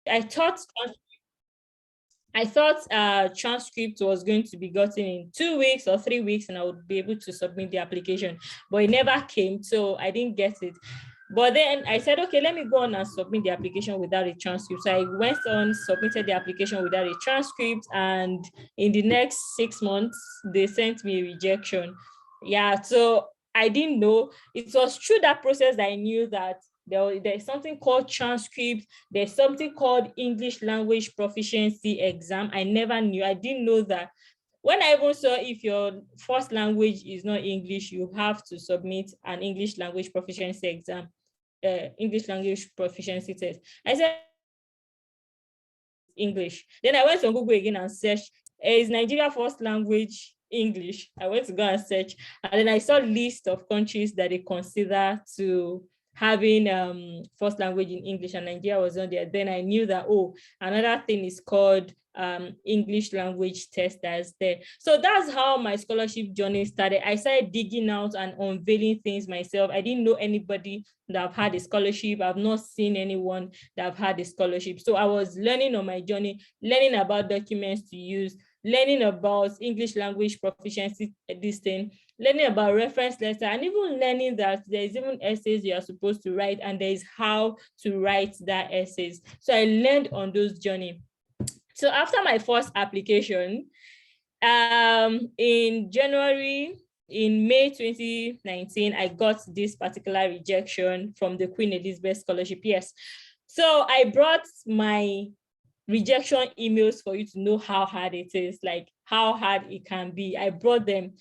I thought transcript was going to be gotten in 2 weeks or 3 weeks, and I would be able to submit the application, but it never came, so I didn't get it. But then I said, okay, let me go on and submit the application without a transcript. So I went on, submitted the application without a transcript, and in the next 6 months, they sent me a rejection. Yeah, so I didn't know. It was through that process that I knew that there's something called transcript. There's something called English language proficiency exam. I never knew. I didn't know that. When I even saw if your first language is not English, you have to submit an English language proficiency exam, English language proficiency test. I said English. Then I went on Google again and searched, is Nigeria first language English? I went to go and search, and then I saw a list of countries that they consider to having first language in English, and Nigeria was on there. Then I knew that, oh, another thing is called English language test that's there. So that's how my scholarship journey started. I started digging out and unveiling things myself. I didn't know anybody that have had a scholarship. I've not seen anyone that have had a scholarship. So I was learning on my journey, learning about documents to use, learning about English language proficiency, this thing, learning about reference letter, and even learning that there's even essays you are supposed to write, and there is how to write that essays. So I learned on those journey. So after my first application, in May 2019, I got this particular rejection from the Queen Elizabeth Scholarship. Yes. So I brought my rejection emails for you to know how hard it is, like how hard it can be. I brought them.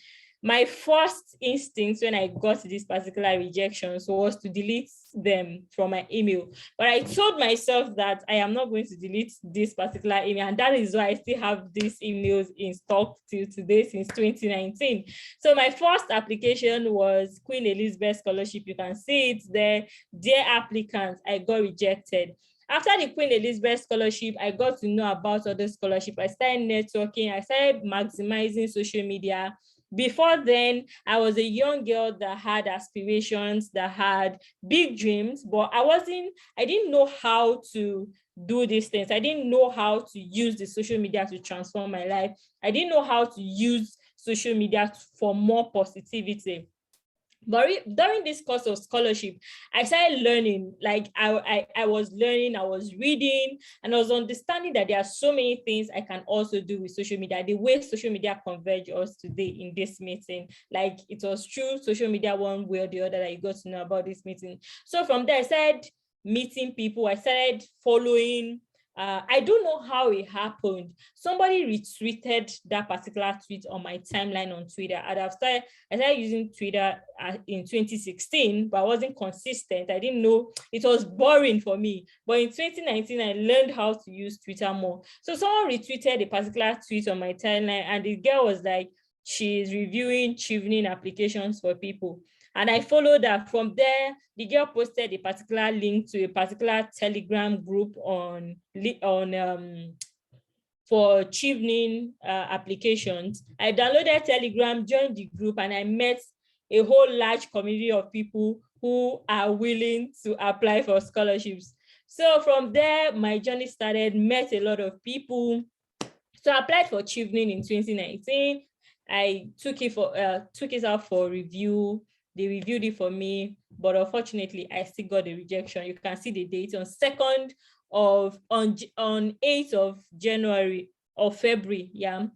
My first instinct when I got these particular rejections was to delete them from my email. But I told myself that I am not going to delete this particular email. And that is why I still have these emails in stock till today, since 2019. So my first application was Queen Elizabeth Scholarship. You can see it there. Dear applicants, I got rejected. After the Queen Elizabeth Scholarship, I got to know about other scholarships. I started networking. I started maximizing social media. Before then, I was a young girl that had aspirations, that had big dreams, but I didn't know how to do these things. I didn't know how to use the social media to transform my life. I didn't know how to use social media for more positivity. But during this course of scholarship, I started learning. Like I was learning, I was reading, and I was understanding that there are so many things I can also do with social media. The way social media converge us today in this meeting, like it was true social media one way or the other that you got to know about this meeting. So from there, I started meeting people. I started following. I don't know how it happened. Somebody retweeted that particular tweet on my timeline on Twitter. I started using Twitter in 2016, but I wasn't consistent. I didn't know, it was boring for me. But in 2019, I learned how to use Twitter more. So someone retweeted a particular tweet on my timeline, and the girl was like, she's reviewing Chevening applications for people. And I followed that. From there, the girl posted a particular link to a particular Telegram group for Chevening applications. I downloaded Telegram, joined the group, and I met a whole large community of people who are willing to apply for scholarships. So from there, my journey started, met a lot of people. So I applied for Chevening in 2019. I took it out for review. They reviewed it for me, but unfortunately, I still got the rejection. You can see the date on 8th of January or February, yeah.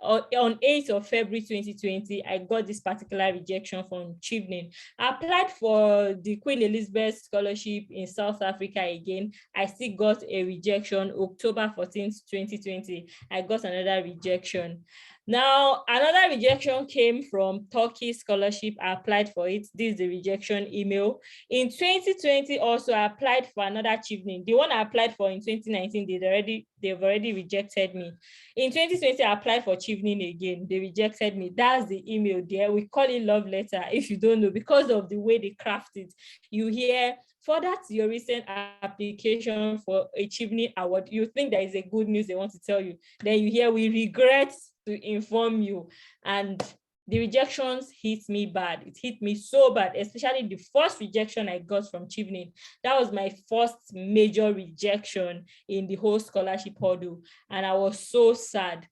On 8th of February 2020, I got this particular rejection from Chevening. I applied for the Queen Elizabeth Scholarship in South Africa again. I still got a rejection. October 14th, 2020, I got another rejection. Now, another rejection came from Turkey Scholarship. I applied for it. This is the rejection email. In 2020, also, I applied for another Chevening. The one I applied for in 2019, they've already rejected me. In 2020, I applied for Chevening again. They rejected me. That's the email there. We call it love letter, if you don't know, because of the way they craft it. You hear, further to your recent application for a Chevening award, you think there is a good news they want to tell you. Then you hear, we regret to inform you. And the rejections hit me bad. It hit me so bad, especially the first rejection I got from Chevening. That was my first major rejection in the whole scholarship hurdle. And I was so sad.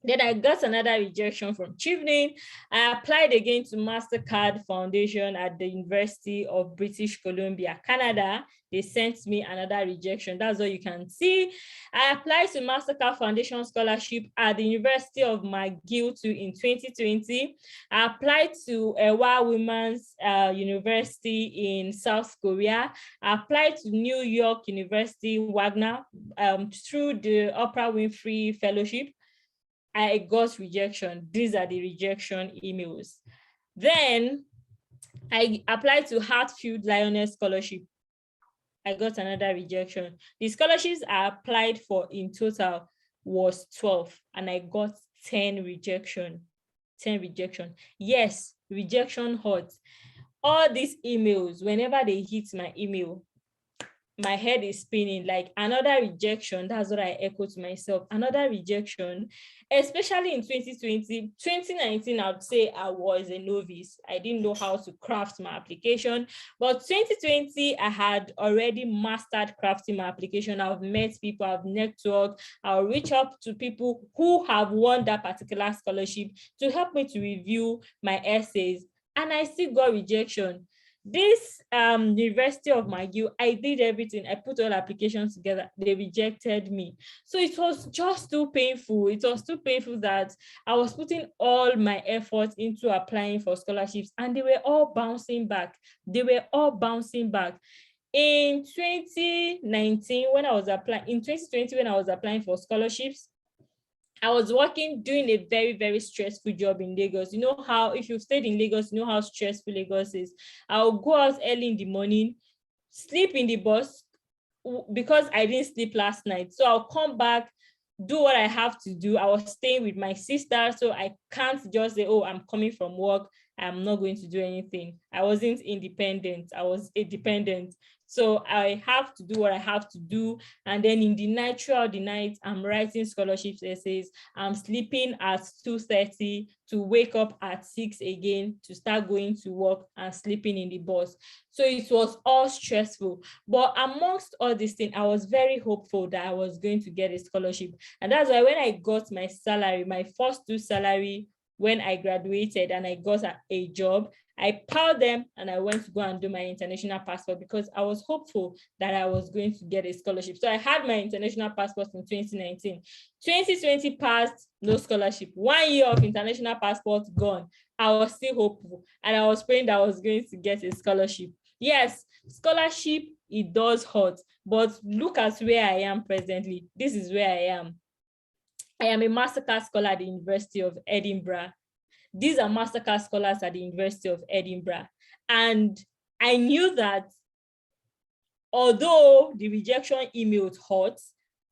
Then I got another rejection from Chevening. I applied again to MasterCard Foundation at the University of British Columbia, Canada. They sent me another rejection. That's all you can see. I applied to MasterCard Foundation Scholarship at the University of McGill too in 2020. I applied to Ewa Women's University in South Korea. I applied to New York University, Wagner, through the Oprah Winfrey Fellowship. I got rejection. These are the rejection emails. Then I applied to Hartfield Lioness Scholarship. I got another rejection. The scholarships I applied for in total was 12, and I got 10 rejection. 10 rejection. Yes, rejection hurt. All these emails, whenever they hit my email, my head is spinning, like another rejection. That's what I echo to myself. Another rejection, especially in 2020, 2019, I would say I was a novice. I didn't know how to craft my application. But 2020, I had already mastered crafting my application. I've met people, I've networked, I'll reach out to people who have won that particular scholarship to help me to review my essays. And I still got rejection. This University of McGill, I did everything. I put all applications together. They rejected me. So it was just too painful. It was too painful that I was putting all my effort into applying for scholarships, and they were all bouncing back. They were all bouncing back. In 2019, when I was applying, in 2020, when I was applying for scholarships, I was working, doing a very, very stressful job in Lagos. You know how, if you've stayed in Lagos, you know how stressful Lagos is. I'll go out early in the morning, sleep in the bus because I didn't sleep last night. So I'll come back, do what I have to do. I was staying with my sister, so I can't just say, oh, I'm coming from work, I'm not going to do anything. I wasn't independent. I was a dependent. So I have to do what I have to do. And then in the night, throughout the night, I'm writing scholarship essays. I'm sleeping at 2:30 to wake up at 6 again to start going to work and sleeping in the bus. So it was all stressful. But amongst all these things, I was very hopeful that I was going to get a scholarship. And that's why when I got my salary, my first 2 salary, when I graduated and I got a job, I piled them and I went to go and do my international passport because I was hopeful that I was going to get a scholarship. So I had my international passport in 2019. 2020 passed, no scholarship. 1 year of international passport gone. I was still hopeful and I was praying that I was going to get a scholarship. Yes, scholarship, it does hurt, but look at where I am presently. This is where I am. I am a MasterCard scholar at the University of Edinburgh. These are MasterCard scholars at the University of Edinburgh. And I knew that although the rejection emails hurt,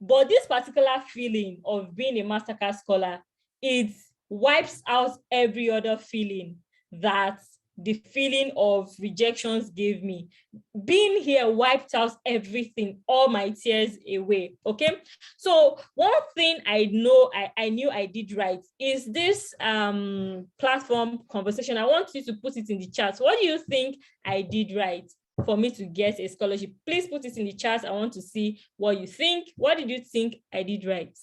but this particular feeling of being a MasterCard scholar, it wipes out every other feeling that the feeling of rejections gave me. Being here wiped out everything, all my tears away. Okay. So one thing I knew I did right is this platform conversation. I want you to put it in the chat. What do you think I did right for me to get a scholarship? Please put it in the chat. I want to see what you think. What did you think I did right?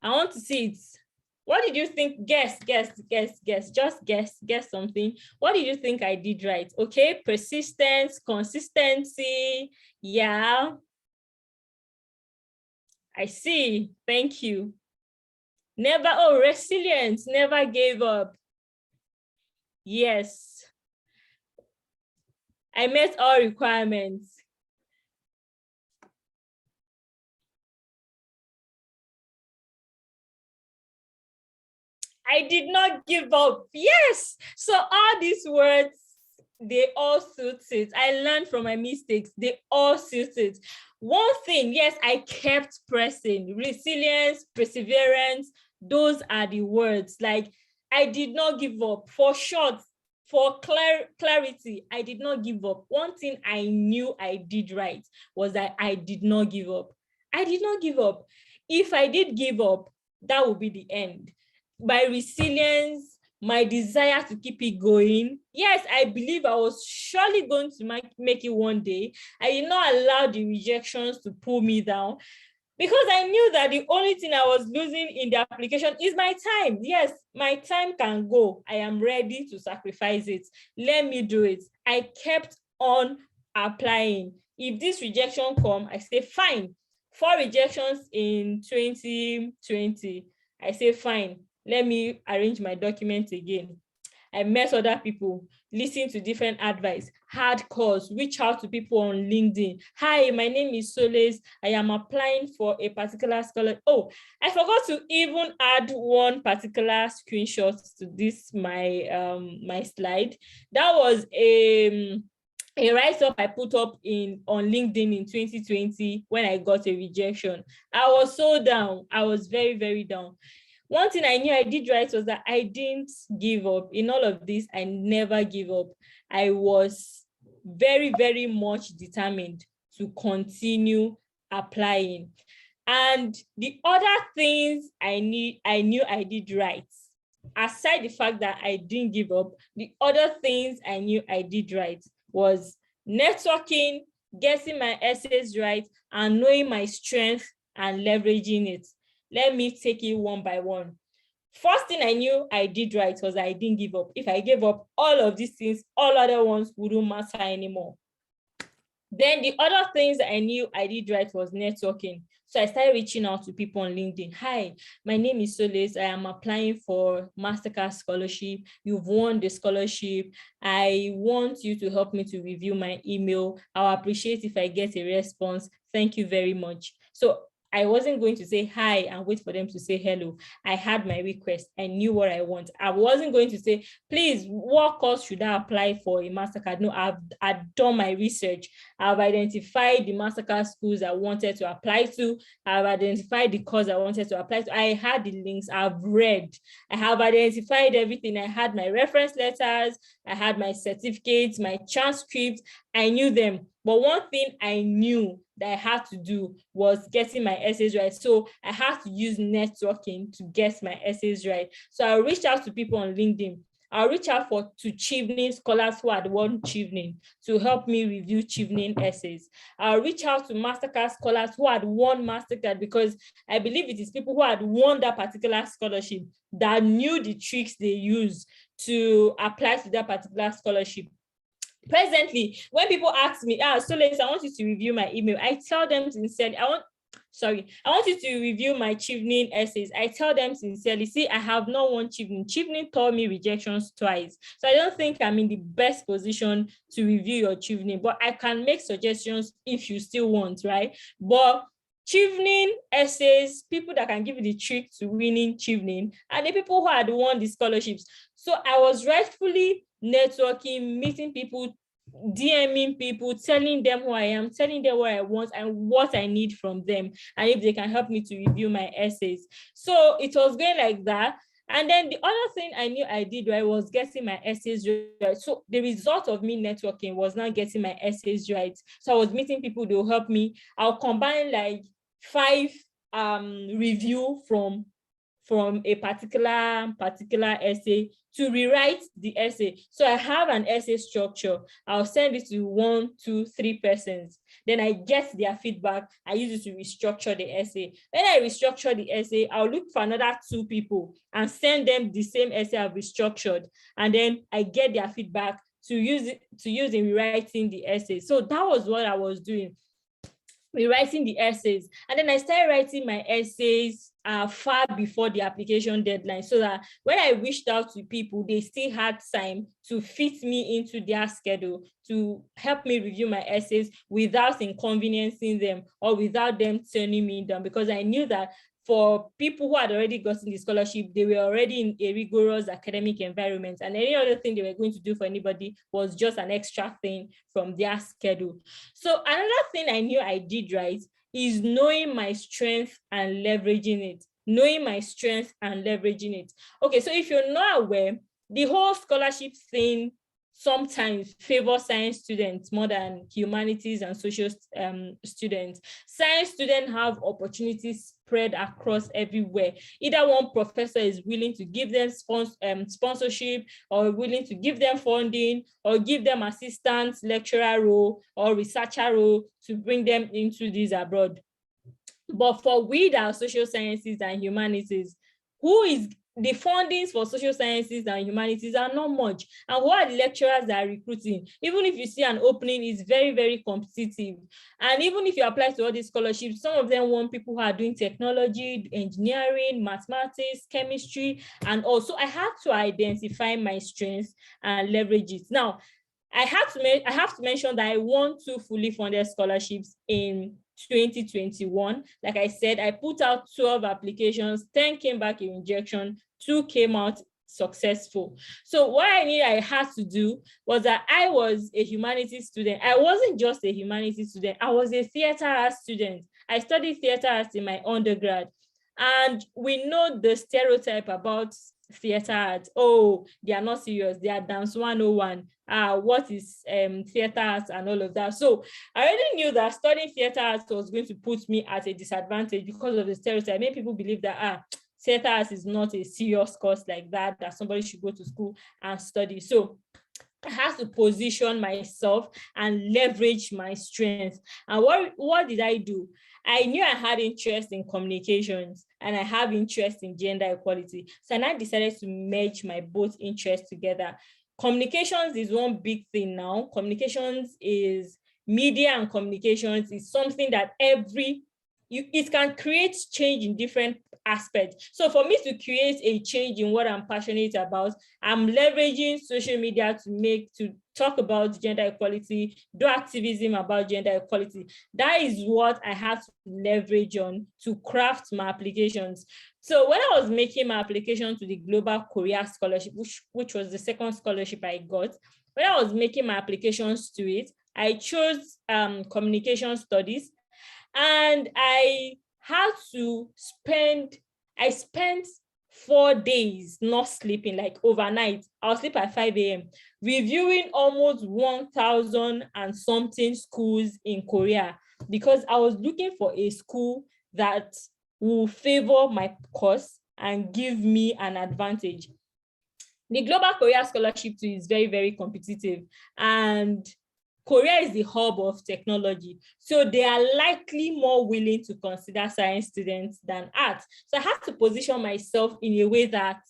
I want to see it. What did you think? Guess. Just guess something. What did you think I did right? Okay, persistence, consistency. Yeah. I see. Thank you. Never, oh, resilience, never gave up. Yes. I met all requirements. I did not give up. Yes. So all these words, they all suit it. I learned from my mistakes. They all suit it. One thing, yes, I kept pressing. Resilience, perseverance, those are the words. Like, I did not give up. For short, for clarity, I did not give up. One thing I knew I did right was that I did not give up. I did not give up. If I did give up, that will be the end. My resilience, my desire to keep it going. Yes, I believe I was surely going to make it one day. I did not allow the rejections to pull me down, because I knew that the only thing I was losing in the application is my time. Yes, my time can go. I am ready to sacrifice it. Let me do it. I kept on applying. If this rejection come, I say fine. 4 rejections in 2020. I say fine. Let me arrange my documents again. I met other people, listen to different advice, hard calls, reach out to people on LinkedIn. Hi, my name is Solis. I am applying for a particular scholar. Oh, I forgot to even add one particular screenshot to this, my slide. That was a write-up I put up on LinkedIn in 2020 when I got a rejection. I was so down. I was very, very down. One thing I knew I did right was that I didn't give up. In all of this, I never give up. I was very, very much determined to continue applying. And the other things I knew I did right, aside the fact that I didn't give up, the other things I knew I did right was networking, getting my essays right, and knowing my strength and leveraging it. Let me take it one by one. First thing I knew I did right was I didn't give up. If I gave up, all of these things, all other ones wouldn't matter anymore. Then the other things I knew I did right was networking. So I started reaching out to people on LinkedIn. Hi, my name is Solis. I am applying for Mastercard scholarship. You've won the scholarship. I want you to help me to review my email. I'll appreciate if I get a response. Thank you very much. So I wasn't going to say hi and wait for them to say hello. I had my request. I knew what I want. I wasn't going to say, please, what course should I apply for a Mastercard? No, I've done my research. I've identified the Mastercard schools I wanted to apply to. I've identified the course I wanted to apply to. I had the links. I've read. I have identified everything. I had my reference letters. I had my certificates, my transcripts. I knew them. But one thing I knew that I had to do was getting my essays right. So I had to use networking to get my essays right. So I reached out to people on LinkedIn. I'll reach out to Chevening scholars who had won Chevening to help me review Chevening essays. I'll reach out to Mastercard scholars who had won Mastercard, because I believe it is people who had won that particular scholarship that knew the tricks they use to apply to that particular scholarship. Presently, when people ask me, Solis, I want you to review my email, I tell them sincerely, I want you to review my Chevening essays. I tell them sincerely, see, I have not won Chevening. Chevening told me rejections twice. So I don't think I'm in the best position to review your Chevening, but I can make suggestions if you still want, right? But Chevening essays, people that can give you the trick to winning Chevening, and the people who had won the scholarships. So I was rightfully networking, meeting people, DMing people, telling them who I am, telling them what I want and what I need from them, and if they can help me to review my essays. So it was going like that. And then the other thing I knew I did right was getting my essays right. So the result of me networking was now getting my essays right. So I was meeting people, they'll help me. I'll combine like 5 review from a particular essay to rewrite the essay. So I have an essay structure. I'll send it to 1, 2, 3 persons. Then I get their feedback. I use it to restructure the essay. When I restructure the essay, I'll look for another 2 people and send them the same essay I've restructured. And then I get their feedback to use in rewriting the essay. So that was what I was doing, rewriting the essays. And then I started writing my essays far before the application deadline, so that when I reached out to people, they still had time to fit me into their schedule to help me review my essays without inconveniencing them or without them turning me down, because I knew that for people who had already gotten the scholarship, they were already in a rigorous academic environment, and any other thing they were going to do for anybody was just an extra thing from their schedule. So another thing I knew I did right is knowing my strength and leveraging it. Knowing my strength and leveraging it. Okay, so if you're not aware, the whole scholarship thing sometimes favor science students more than humanities and social students. Science students have opportunities spread across everywhere. Either one professor is willing to give them sponsorship, or willing to give them funding, or give them assistant lecturer role or researcher role to bring them into this abroad. But for we that are social sciences and humanities, who is the fundings for social sciences and humanities are not much. And who are the lecturers that are recruiting? Even if you see an opening, it's very, very competitive. And even if you apply to all these scholarships, some of them want people who are doing technology, engineering, mathematics, chemistry. And also I had to identify my strengths and leverage it. Now, I have to mention that I won 2 fully funded scholarships in 2021. Like I said, I put out 12 applications, 10 came back in rejection, 2 came out successful. So what I had to do was that I was a humanities student. I wasn't just a humanities student, I was a theater arts student. I studied theater arts in my undergrad. And we know the stereotype about theater arts. Oh, they are not serious, they are dance 101. What is theater arts and all of that. So I already knew that studying theater arts was going to put me at a disadvantage because of the stereotype. Many people believe that theater arts is not a serious course like that somebody should go to school and study. So I have to position myself and leverage my strengths. And what did I do? I knew I had interest in communications and I have interest in gender equality. So I decided to merge my both interests together. Communications is one big thing now. Communications is media, and communications is something that it can create change in different aspects. So for me to create a change in what I'm passionate about, I'm leveraging social media to talk about gender equality, do activism about gender equality. That is what I have to leverage on to craft my applications. So when I was making my application to the Global Korea Scholarship, which was the second scholarship I got, when I was making my applications to it, I chose communication studies. And I spent 4 days not sleeping, like overnight. I'll sleep at 5 a.m. reviewing almost 1,000 and something schools in Korea, because I was looking for a school that will favor my course and give me an advantage. The Global Korea Scholarship too is very, very competitive, and Korea is the hub of technology. So they are likely more willing to consider science students than art. So I have to position myself in a way that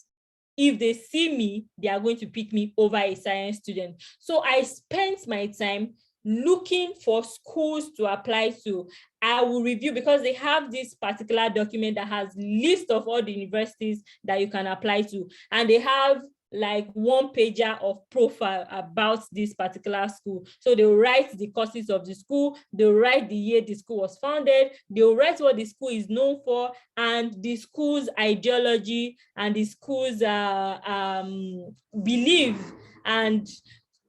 if they see me, they are going to pick me over a science student. So I spent my time looking for schools to apply to. I will review, because they have this particular document that has list of all the universities that you can apply to. And they have like 1-pager of profile about this particular school. So they'll write the courses of the school, they'll write the year the school was founded, they'll write what the school is known for, and the school's ideology, and the school's belief. And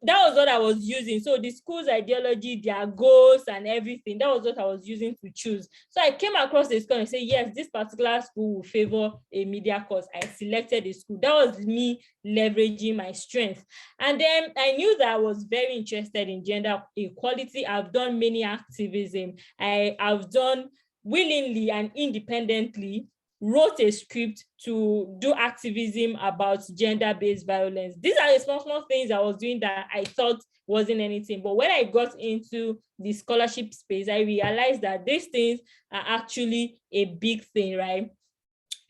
that was what I was using. So the school's ideology, their goals and everything, that was what I was using to choose. So I came across a school and said, yes, this particular school will favor a media course. I selected the school. That was me leveraging my strength. And then I knew that I was very interested in gender equality. I've done many activism. I've done willingly and independently, wrote a script to do activism about gender-based violence. These are the small things I was doing that I thought wasn't anything. But when I got into the scholarship space, I realized that these things are actually a big thing, right?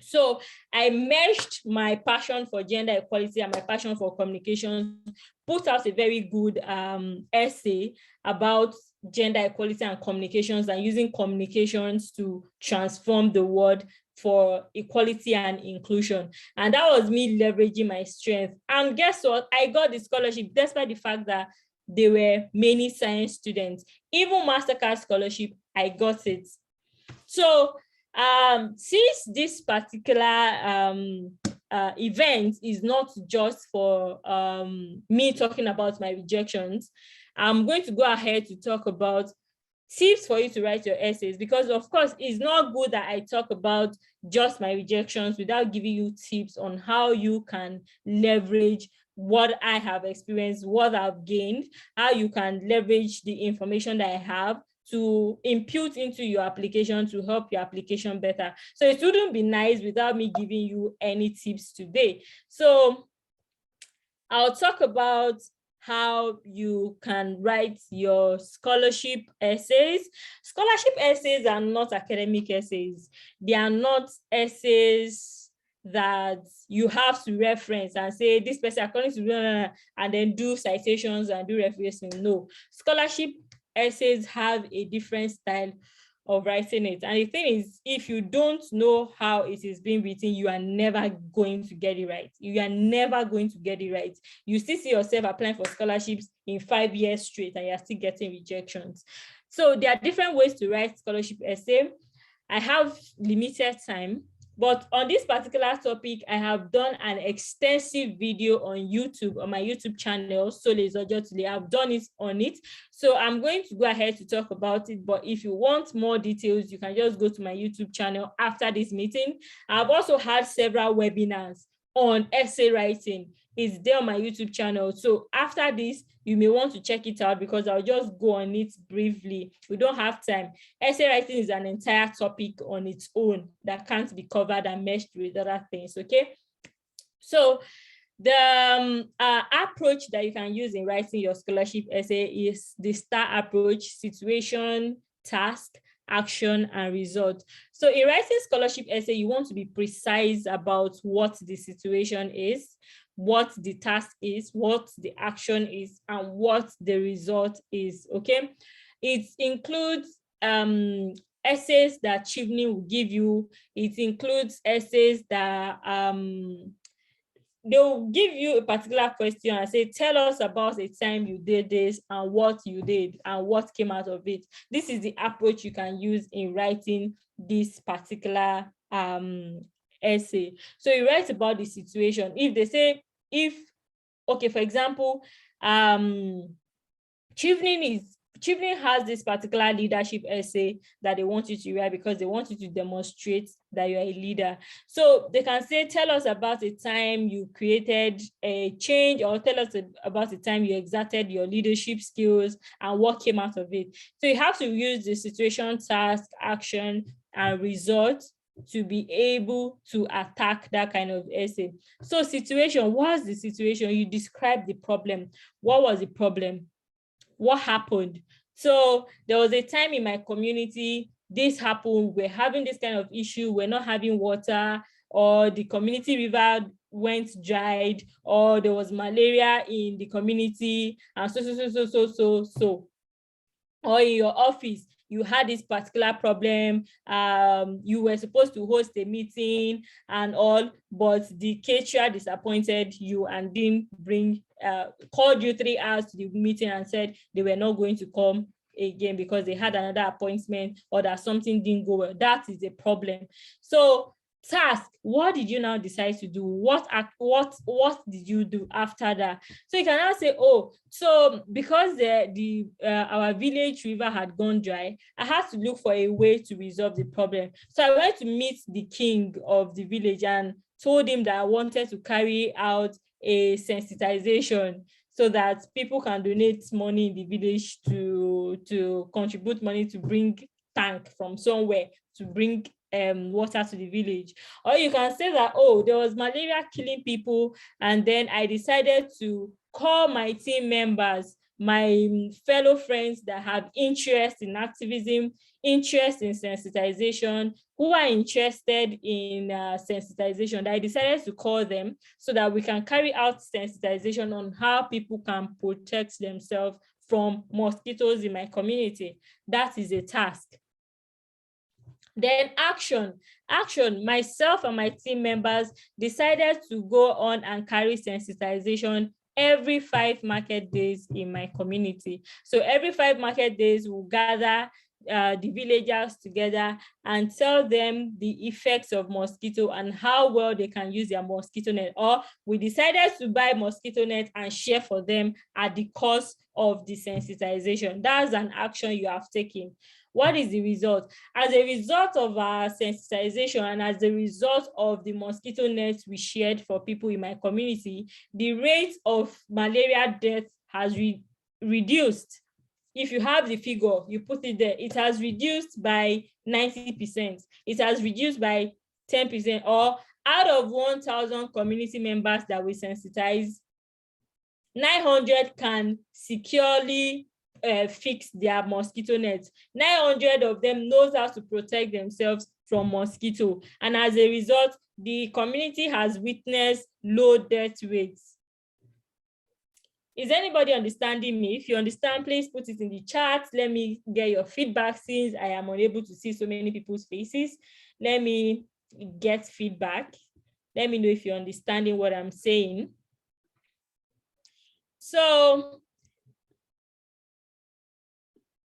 So I merged my passion for gender equality and my passion for communication, put out a very good essay about gender equality and communications, and using communications to transform the world for equality and inclusion. And that was me leveraging my strength. And guess what? I got the scholarship despite the fact that there were many science students. Even MasterCard scholarship, I got it. So since this particular event is not just for me talking about my rejections, I'm going to go ahead to talk about tips for you to write your essays, because of course it's not good that I talk about just my rejections without giving you tips on how you can leverage what I have experienced, what I've gained, how you can leverage the information that I have to impute into your application to help your application better. So it wouldn't be nice without me giving you any tips today. So I'll talk about how you can write your scholarship essays. Scholarship essays are not academic essays. They are not essays that you have to reference and say this person according to, and then do citations and do referencing. No, scholarship essays have a different style of writing it. And the thing is, if you don't know how it is being written, you are never going to get it right. You are never going to get it right. You still see yourself applying for scholarships in 5 years straight and you're still getting rejections. So there are different ways to write scholarship essay. I have limited time, but on this particular topic, I have done an extensive video on YouTube, on my YouTube channel, Sole Zojotule. I've done it on it. So I'm going to go ahead to talk about it. But if you want more details, you can just go to my YouTube channel after this meeting. I've also had several webinars on essay writing. It's there on my YouTube channel. So after this, you may want to check it out because I'll just go on it briefly. We don't have time. Essay writing is an entire topic on its own that can't be covered and meshed with other things, okay? So the approach that you can use in writing your scholarship essay is the STAR approach: situation, task, action, and result. So in writing scholarship essay, you want to be precise about what the situation is, what the task is, what the action is, and what the result is, okay? It includes essays that Chivney will give you. It includes essays that they'll give you a particular question and say, tell us about the time you did this and what you did and what came out of it. This is the approach you can use in writing this particular essay. So you write about the situation. If they say, okay, for example, Chivney has this particular leadership essay that they want you to write because they want you to demonstrate that you're a leader. So they can say, tell us about the time you created a change, or tell us about the time you exerted your leadership skills and what came out of it. So you have to use the situation, task, action, and result to be able to attack that kind of essay. So situation, what's the situation? You describe the problem. What was the problem? What happened? So there was a time in my community, this happened, we're having this kind of issue, we're not having water, or the community river went dried, or there was malaria in the community, and so. Or in your office, you had this particular problem, you were supposed to host a meeting and all, but the caterer disappointed you and didn't bring, called you 3 hours to the meeting and said they were not going to come again because they had another appointment or that something didn't go well. That is a problem. So task, what did you now decide to do? What did you do after that? So you can now say, oh, so because our village river had gone dry, I had to look for a way to resolve the problem. So I went to meet the king of the village and told him that I wanted to carry out a sensitization so that people can donate money in the village to contribute money to bring tank from somewhere to bring water to the village. Or you can say that, oh, there was malaria killing people, and then I decided to call my team members, my fellow friends that have interest in activism, interest in sensitization, who are interested in sensitization. I decided to call them so that we can carry out sensitization on how people can protect themselves from mosquitoes in my community. That is a task. Then action, myself and my team members decided to go on and carry sensitization every 5 market days in my community. So every 5 market days, we'll gather the villagers together and tell them the effects of mosquito and how well they can use their mosquito net. Or we decided to buy mosquito net and share for them at the cost of desensitization. That's an action you have taken. What is the result? As a result of our sensitization and as a result of the mosquito nets we shared for people in my community, the rate of malaria death has reduced. If you have the figure, you put it there, it has reduced by 90%. It has reduced by 10%, or out of 1,000 community members that we sensitize, 900 can securely fix their mosquito nets. 900 of them knows how to protect themselves from mosquito. And as a result, the community has witnessed low death rates. Is anybody understanding me? If you understand, please put it in the chat. Let me get your feedback since I am unable to see so many people's faces. Let me get feedback. Let me know if you're understanding what I'm saying. So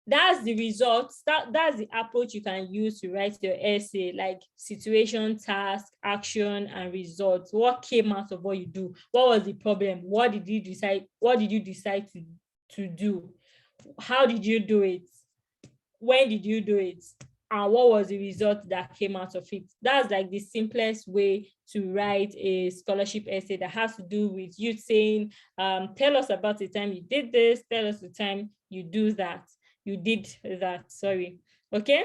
that's the results. That's the approach you can use to write your essay, like situation, task, action, and results. What came out of what you do? What was the problem? What did you decide? What did you decide to do? How did you do it? When did you do it? And what was the result that came out of it? That's like the simplest way to write a scholarship essay that has to do with you saying, tell us about the time you did this, tell us the time you did that, sorry. Okay.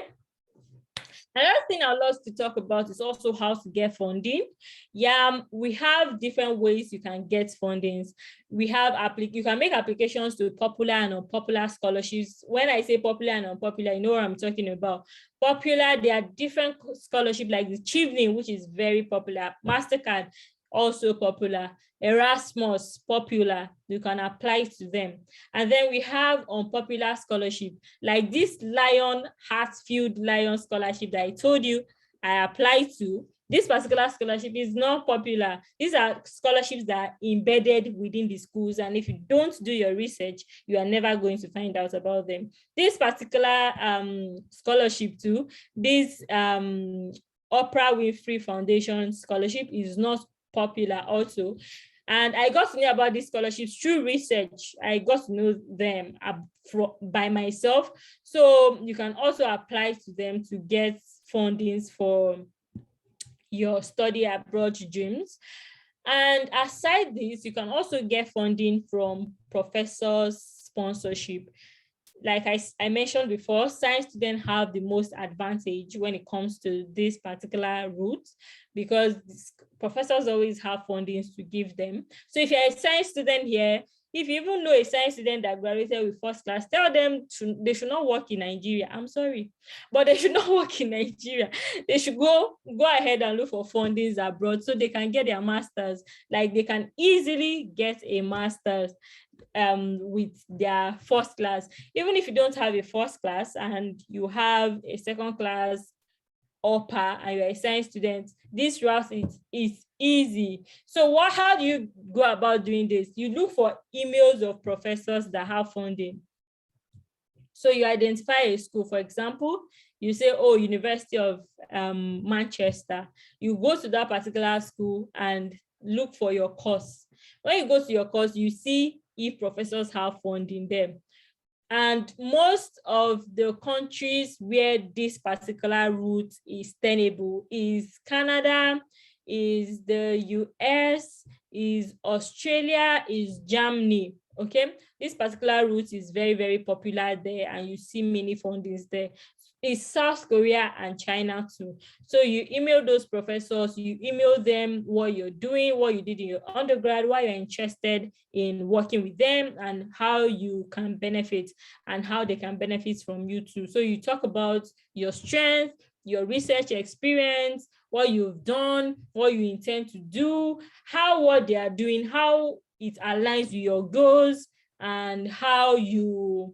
Another thing I'd love to talk about is also how to get funding. Yeah, we have different ways you can get fundings. We have you can make applications to popular and unpopular scholarships. When I say popular and unpopular, you know what I'm talking about. Popular, there are different scholarships like the Chivney, which is very popular. MasterCard, also popular. Erasmus, popular. You can apply to them. And then we have unpopular scholarship, like this Hartsfield Lion scholarship that I told you I applied to. This particular scholarship is not popular. These are scholarships that are embedded within the schools, and if you don't do your research, you are never going to find out about them. This particular scholarship too, this Oprah Winfrey Foundation scholarship is not popular also. And I got to know about these scholarships through research. I got to know them by myself. So you can also apply to them to get fundings for your study abroad dreams. And aside this, you can also get funding from professors' sponsorship. Like I mentioned before, science students have the most advantage when it comes to this particular route because professors always have fundings to give them. So if you're a science student here, if you even know a science student that graduated with first class, tell them they should not work in Nigeria. I'm sorry, but they should not work in Nigeria. They should go ahead and look for fundings abroad so they can get their masters. Like they can easily get a master's with their first class. Even if you don't have a first class and you have a second class upper and you're a science student, this route is easy. So how do you go about doing this? You look for emails of professors that have funding. So you identify a school, for example, you say, oh, University of Manchester. You go to that particular school and look for your course. When you go to your course, you see if professors have funding them. And most of the countries where this particular route is tenable is Canada, is the US, is Australia, is Germany. Okay, this particular route is very, very popular there, and you see many fundings there. It's South Korea and China too. So you email those professors, you email them what you're doing, what you did in your undergrad, why you're interested in working with them, and how you can benefit and how they can benefit from you too. So you talk about your strength, your research experience, what you've done, what you intend to do, how what they are doing, how it aligns with your goals, and how you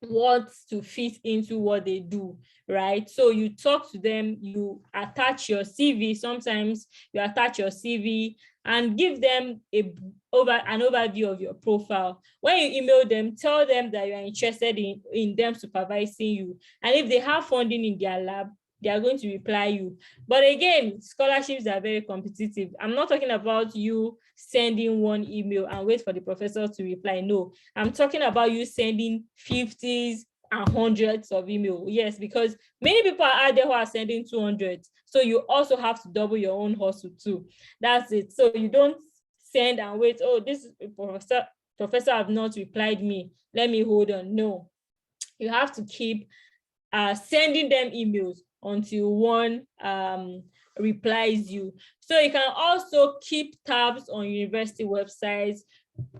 want to fit into what they do, right? So you talk to them, you attach your CV. Sometimes you attach your CV and give them an overview of your profile. When you email them, tell them that you are interested in them supervising you. And if they have funding in their lab, they are going to reply you. But again, scholarships are very competitive. I'm not talking about you sending one email and wait for the professor to reply. No, I'm talking about you sending 50s and hundreds of emails. Yes, because many people are out there who are sending 200. So you also have to double your own hustle too. That's it. So you don't send and wait, oh, this professor have not replied me, let me hold on. No, you have to keep sending them emails until one replies you. So you can also keep tabs on university websites,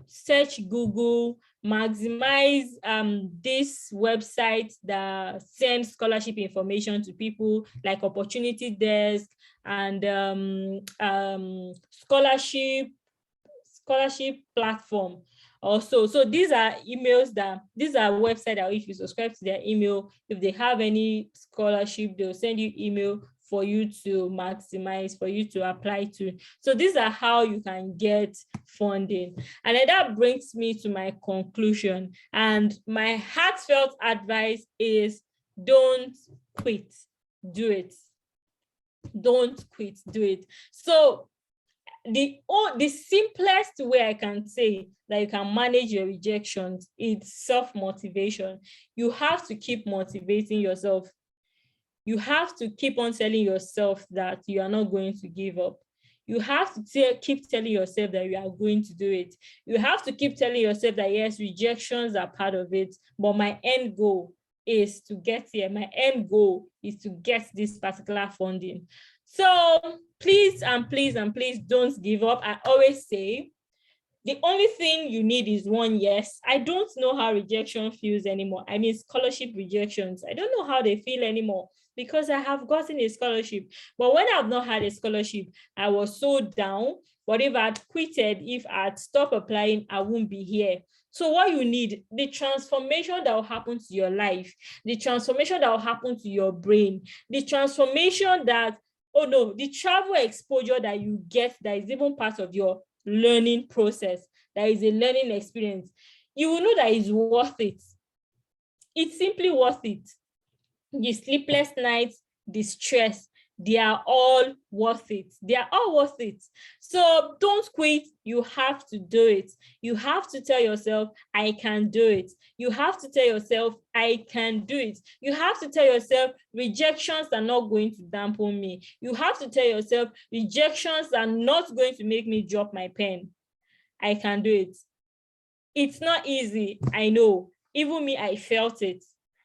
search Google, maximize this website that sends scholarship information to people, like Opportunity Desk and scholarship platform also. So these are websites that if you subscribe to their email, if they have any scholarship, they'll send you email for you to maximize, for you to apply to. So these are how you can get funding. And then that brings me to my conclusion. And my heartfelt advice is don't quit, do it. Don't quit, do it. So the simplest way I can say that you can manage your rejections is self-motivation. You have to keep motivating yourself. You have to keep on telling yourself that you are not going to give up. You have to keep telling yourself that you are going to do it. You have to keep telling yourself that yes, rejections are part of it, but my end goal is to get here. My end goal is to get this particular funding. So please and please and please don't give up. I always say the only thing you need is one yes. I don't know how rejection feels anymore. I mean, scholarship rejections. I don't know how they feel anymore because I have gotten a scholarship. But when I've not had a scholarship, I was so down. But if I'd quitted, if I'd stopped applying, I wouldn't be here. So what you need, the transformation that will happen to your life, the transformation that will happen to your brain, the transformation that, oh no, the travel exposure that you get that is even part of your learning process, that is a learning experience, you will know that it's worth it. It's simply worth it. The sleepless nights, the stress, they are all worth it. They are all worth it. So don't quit. You have to do it. You have to tell yourself, I can do it. You have to tell yourself, I can do it. You have to tell yourself, rejections are not going to dampen me. You have to tell yourself, rejections are not going to make me drop my pen. I can do it. It's not easy, I know. Even me, I felt it.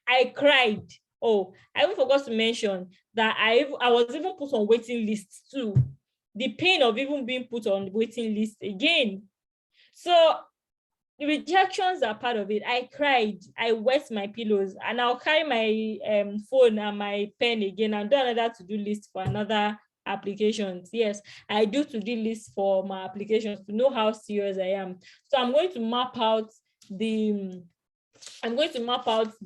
I cried. Oh, I even forgot to mention that I was even put on waiting lists too. The pain of even being put on waiting list again. So the rejections are part of it. I cried, I wet my pillows, and I'll carry my phone and my pen again and do another to-do list for another applications. Yes, I do to-do lists for my applications to know how serious I am. So I'm going to map out the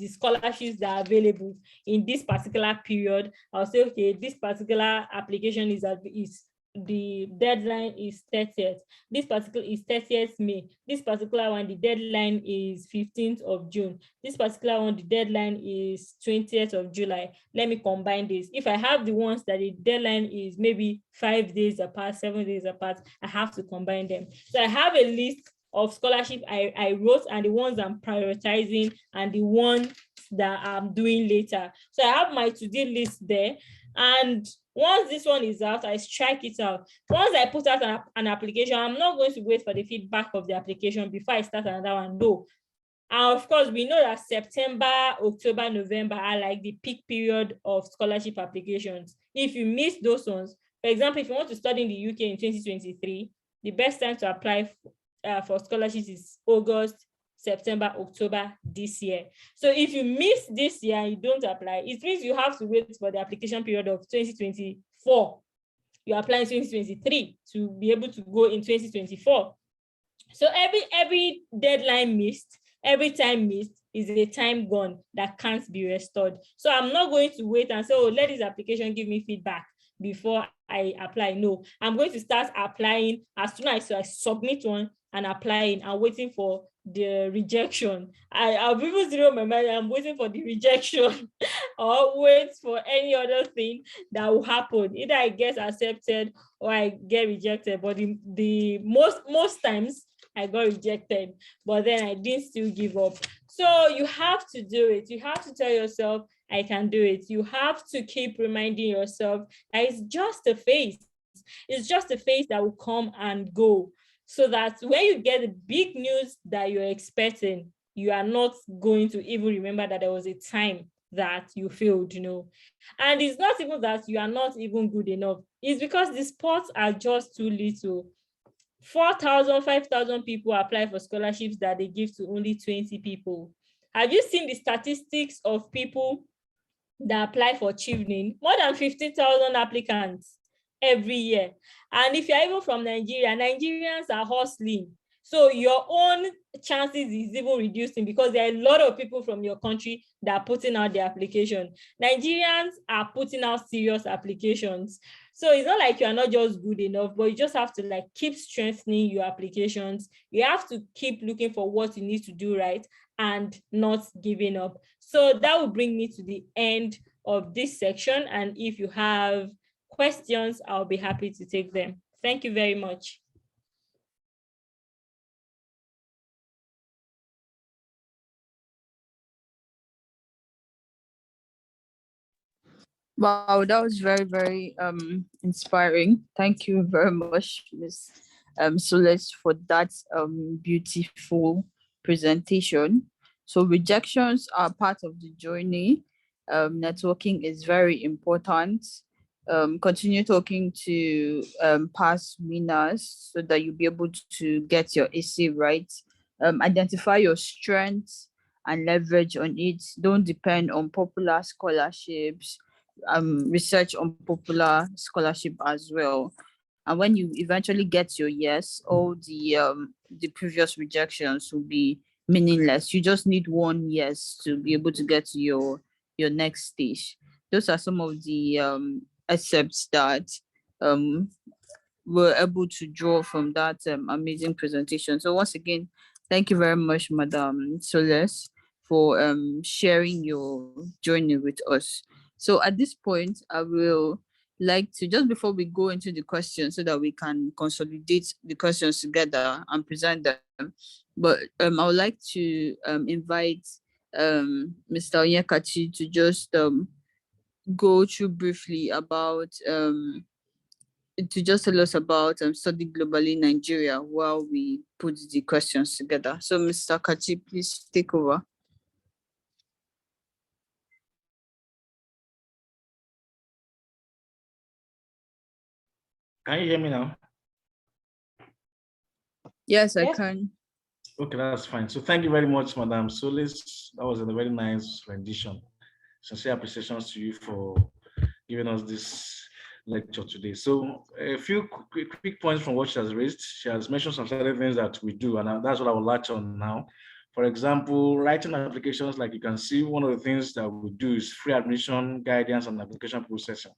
scholarships that are available in this particular period. I'll say, okay, this particular application is the deadline is 30th. This particular is 30th May. This particular one, the deadline is 15th of June. This particular one, the deadline is 20th of July. Let me combine this. If I have the ones that the deadline is maybe 5 days apart, 7 days apart, I have to combine them. So I have a list of scholarship I wrote and the ones I'm prioritizing and the ones that I'm doing later. So I have my to-do list there. And once this one is out, I strike it out. Once I put out an application, I'm not going to wait for the feedback of the application before I start another one. No. And of course, we know that September, October, November are like the peak period of scholarship applications. If you miss those ones, for example, if you want to study in the UK in 2023, the best time to apply for scholarships is August, September, October this year. So if you miss this year and you don't apply, it means you have to wait for the application period of 2024. You apply in 2023 to be able to go in 2024. So every deadline missed, every time missed is a time gone that can't be restored. So I'm not going to wait and say, oh, let this application give me feedback before I apply. No, I'm going to start applying as soon as I submit one and applying and waiting for the rejection. I've even zero my mind. I'm waiting for the rejection or wait for any other thing that will happen. Either I get accepted or I get rejected. But the most times I got rejected, but then I didn't still give up. So you have to do it. You have to tell yourself, I can do it. You have to keep reminding yourself that it's just a phase. It's just a phase that will come and go. So that when you get the big news that you're expecting, you are not going to even remember that there was a time that you failed, And it's not even that you are not even good enough. It's because the spots are just too little. 4,000, 5,000 people apply for scholarships that they give to only 20 people. Have you seen the statistics of people that apply for Chivnin? More than 15,000 applicants every year. And if you're even from Nigeria, Nigerians are hustling. So your own chances is even reducing because there are a lot of people from your country that are putting out the application. Nigerians are putting out serious applications. So it's not like you are not just good enough, but you just have to keep strengthening your applications. You have to keep looking for what you need to do right and not giving up. So that will bring me to the end of this section. And if you have questions, I'll be happy to take them. Thank you very much. Wow, that was very, very inspiring. Thank you very much, Ms. Solis, for that beautiful presentation. So rejections are part of the journey. Networking is very important. Continue talking to past winners so that you'll be able to get your essay right. Identify your strengths and leverage on it. Don't depend on popular scholarships. Research on popular scholarship as well. And when you eventually get your yes, all the previous rejections will be meaningless. You just need one yes to be able to get to your next stage. Those are some of the excerpts that we're able to draw from that amazing presentation. So once again, thank you very much, Madam Soles, for sharing your journey with us. So at this point, I will like to, just before we go into the questions so that we can consolidate the questions together and present them, but I would like to invite Mr. Onyekachi to just go through briefly about to just tell us about Study Globally Nigeria while we put the questions together. So Mr. Kachi, please take over. Can you hear me now? Yes, I can. Okay, that's fine. So thank you very much, Madam Solis. That was a very nice rendition. Sincere appreciations to you for giving us this lecture today. So a few quick points from what she has raised. She has mentioned some certain things that we do, and that's what I will latch on now. For example, writing applications, like you can see, one of the things that we do is free admission guidance and application processing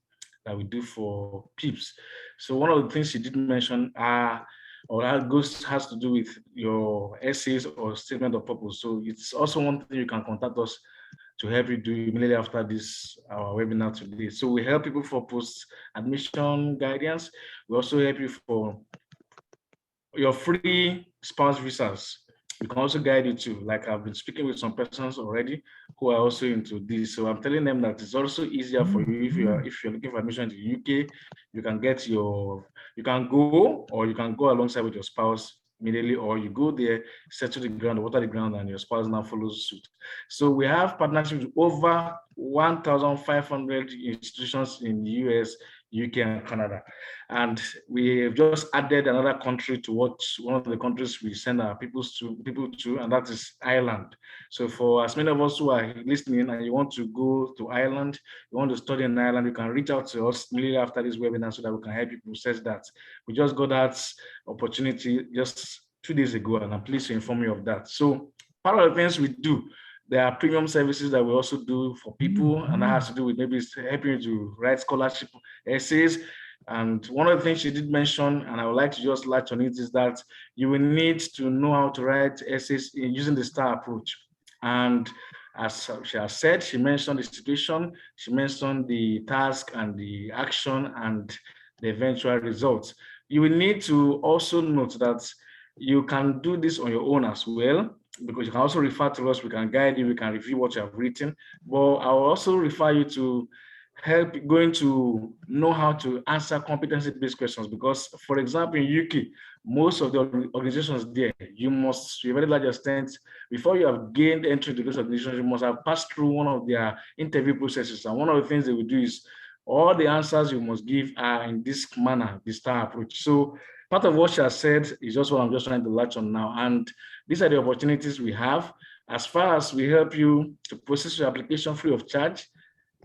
that we do for PIPs. So one of the things she did mention are, or that has to do with your essays or statement of purpose. So it's also one thing you can contact us to help you do immediately after this our webinar today. So we help people for post-admission guidance. We also help you for your free spouse visas. We can also guide you to, like I've been speaking with some persons already who are also into this. So I'm telling them that it's also easier for you if you're looking for admission to the UK, you can go or you can go alongside with your spouse immediately, or you go there, settle the ground, water the ground, and your spouse now follows suit. So we have partnerships with over 1,500 institutions in the US, UK, and Canada. And we have just added another country to one of the countries we send our people to, and that is Ireland. So for as many of us who are listening and you want to go to Ireland, you want to study in Ireland, you can reach out to us immediately after this webinar so that we can help you process that. We just got that opportunity just 2 days ago, and I'm pleased to inform you of that. So part of the things we do, There are premium services that we also do for people, and that has to do with maybe helping you to write scholarship essays. And one of the things she did mention, and I would like to just latch on it, is that you will need to know how to write essays using the STAR approach. And as she has said, she mentioned the situation, she mentioned the task and the action and the eventual results. You will need to also note that you can do this on your own as well, because you can also refer to us, we can guide you, we can review what you have written, but I will also refer you to help going to know how to answer competency-based questions, because, for example, in UK, most of the organizations there, you must, to a very large extent, before you have gained entry to those organizations, you must have passed through one of their interview processes. And one of the things they will do is all the answers you must give are in this manner, the STAR approach. So part of what she has said is just what I'm just trying to latch on now. And these are the opportunities we have. As far as we help you to process your application free of charge,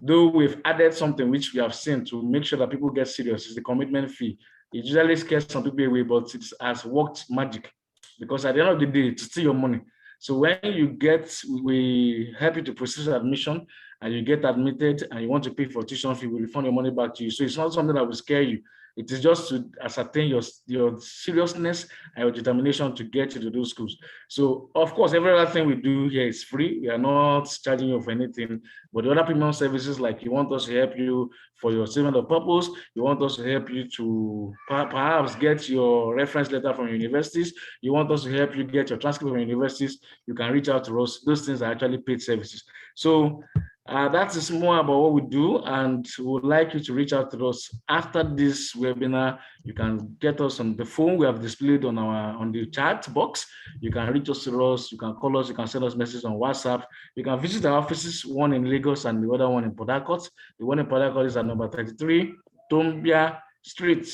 though we've added something which we have seen to make sure that people get serious, is the commitment fee. It usually scares some people away, but it has worked magic, because at the end of the day, it's still your money. So when you get, we help you to process admission and you get admitted and you want to pay for tuition fee, we refund your money back to you. So it's not something that will scare you. It is just to ascertain your seriousness and your determination to get into those schools. So, of course, every other thing we do here is free. We are not charging you for anything. But the other premium services, like you want us to help you for your statement of purpose, you want us to help you to perhaps get your reference letter from universities, you want us to help you get your transcript from universities, you can reach out to us. Those things are actually paid services. So, that is more about what we do, and we would like you to reach out to us after this webinar. You can get us on the phone. We have displayed on the chat box. You can reach us to us. You can call us. You can send us messages on WhatsApp. You can visit our offices, one in Lagos and the other one in Port Harcourt. The one in Port Harcourt is at number 33, Tombia Street,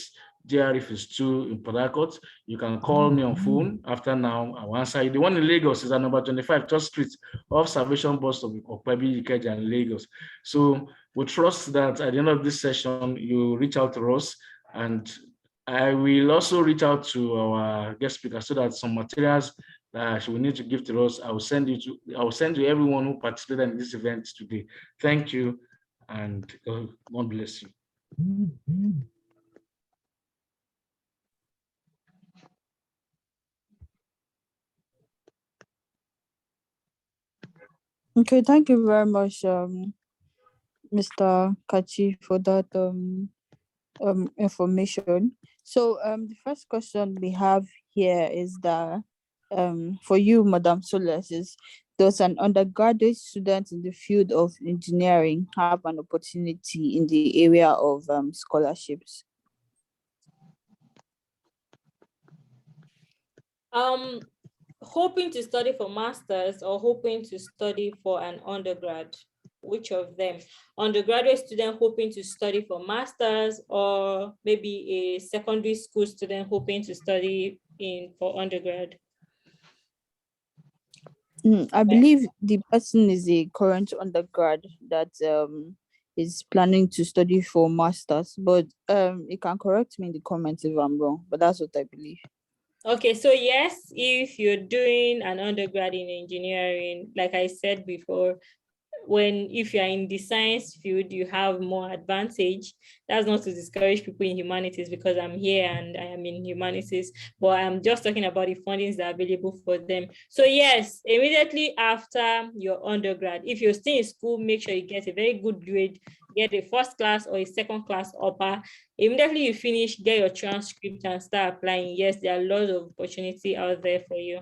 GRF is 2 in Port Harcourt. You can call me on phone after now. I will answer you. The one in Lagos is at number 25, Church Street, off Salvation Bus Stop of Pebi, Ikeja in Lagos. So we trust that at the end of this session, you reach out to us, and I will also reach out to our guest speaker so that some materials that we need to give to us, I will send to everyone who participated in this event today. Thank you, and God bless you. Okay, thank you very much, Mr. Kachi, for that information. So the first question we have here is that for you, Madam Soles, is, does an undergraduate student in the field of engineering have an opportunity in the area of scholarships? Hoping to study for master's or hoping to study for an undergrad? Which of them? Undergraduate student hoping to study for master's, or maybe a secondary school student hoping to study for undergrad? I believe the person is a current undergrad that is planning to study for master's, but you can correct me in the comments if I'm wrong, but that's what I believe. Okay, so yes, if you're doing an undergrad in engineering, like I said before, if you're in the science field, you have more advantage. That's not to discourage people in humanities, because I'm here and I am in humanities, but I'm just talking about the fundings that are available for them. So yes, immediately after your undergrad, if you're still in school, make sure you get a very good grade, get a first class or a second class upper. Immediately you finish, get your transcript and start applying. Yes, there are lots of opportunity out there for you.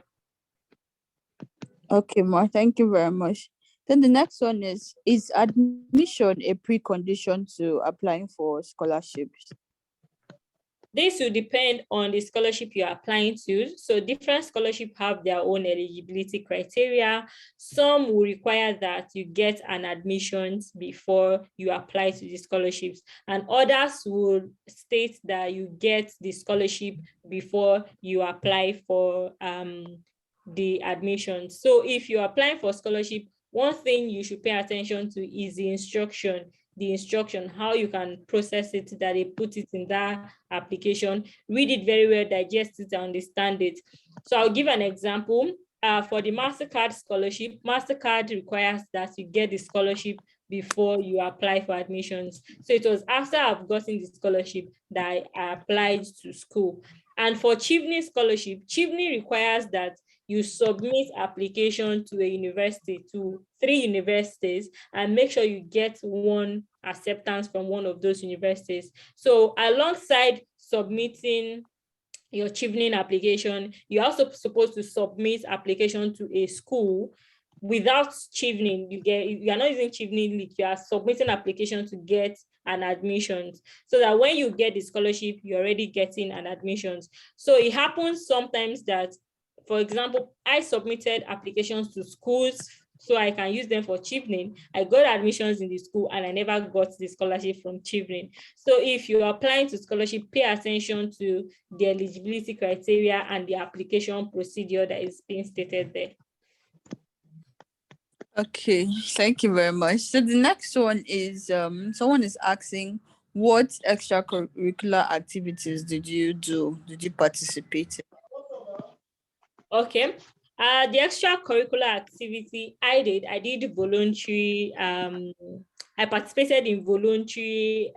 Okay, Ma, thank you very much. Then the next one is admission a precondition to applying for scholarships? This will depend on the scholarship you're applying to. So different scholarships have their own eligibility criteria. Some will require that you get an admission before you apply to the scholarships, and others will state that you get the scholarship before you apply for the admission. So if you're applying for scholarship, one thing you should pay attention to is the instruction, how you can process it, that they put it in that application. Read it very well, digest it, and understand it. So I'll give an example. for the MasterCard scholarship, MasterCard requires that you get the scholarship before you apply for admissions. So it was after I've gotten the scholarship that I applied to school. And for Chivney scholarship, Chivney requires that you submit application to a university, to 3 universities, and make sure you get one acceptance from one of those universities. So alongside submitting your Chivney application, you're also supposed to submit application to a school. Without Chivney, you are not using Chivney Leak, you are submitting application to get an admission, so that when you get the scholarship, you're already getting an admissions. So it happens sometimes that, for example, I submitted applications to schools so I can use them for Chivney. I got admissions in the school and I never got the scholarship from Chivney. So if you're applying to scholarship, pay attention to the eligibility criteria and the application procedure that is being stated there. Okay, thank you very much. So the next one is someone is asking, what extracurricular activities did you do? Did you participate in? Okay. The extracurricular activity I did voluntary, I participated in voluntary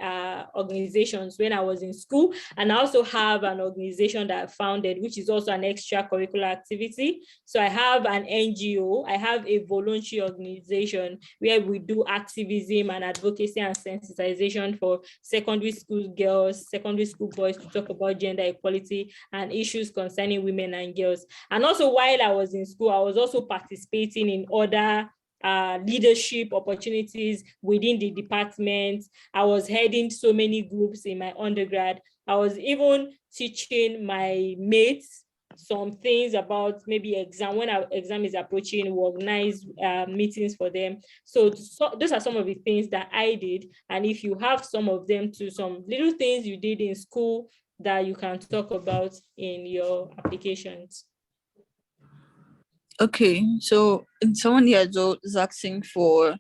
organizations when I was in school, and I also have an organization that I founded, which is also an extracurricular activity. So I have an NGO, I have a voluntary organization where we do activism and advocacy and sensitization for secondary school girls, secondary school boys, to talk about gender equality and issues concerning women and girls. And also while I was in school, I was also participating in other leadership opportunities within the department. I was heading so many groups in my undergrad. I was even teaching my mates some things about maybe exam. When our exam is approaching, we organize meetings for them. So those are some of the things that I did. And if you have some of them too, some little things you did in school that you can talk about in your applications. Okay, so someone here is asking for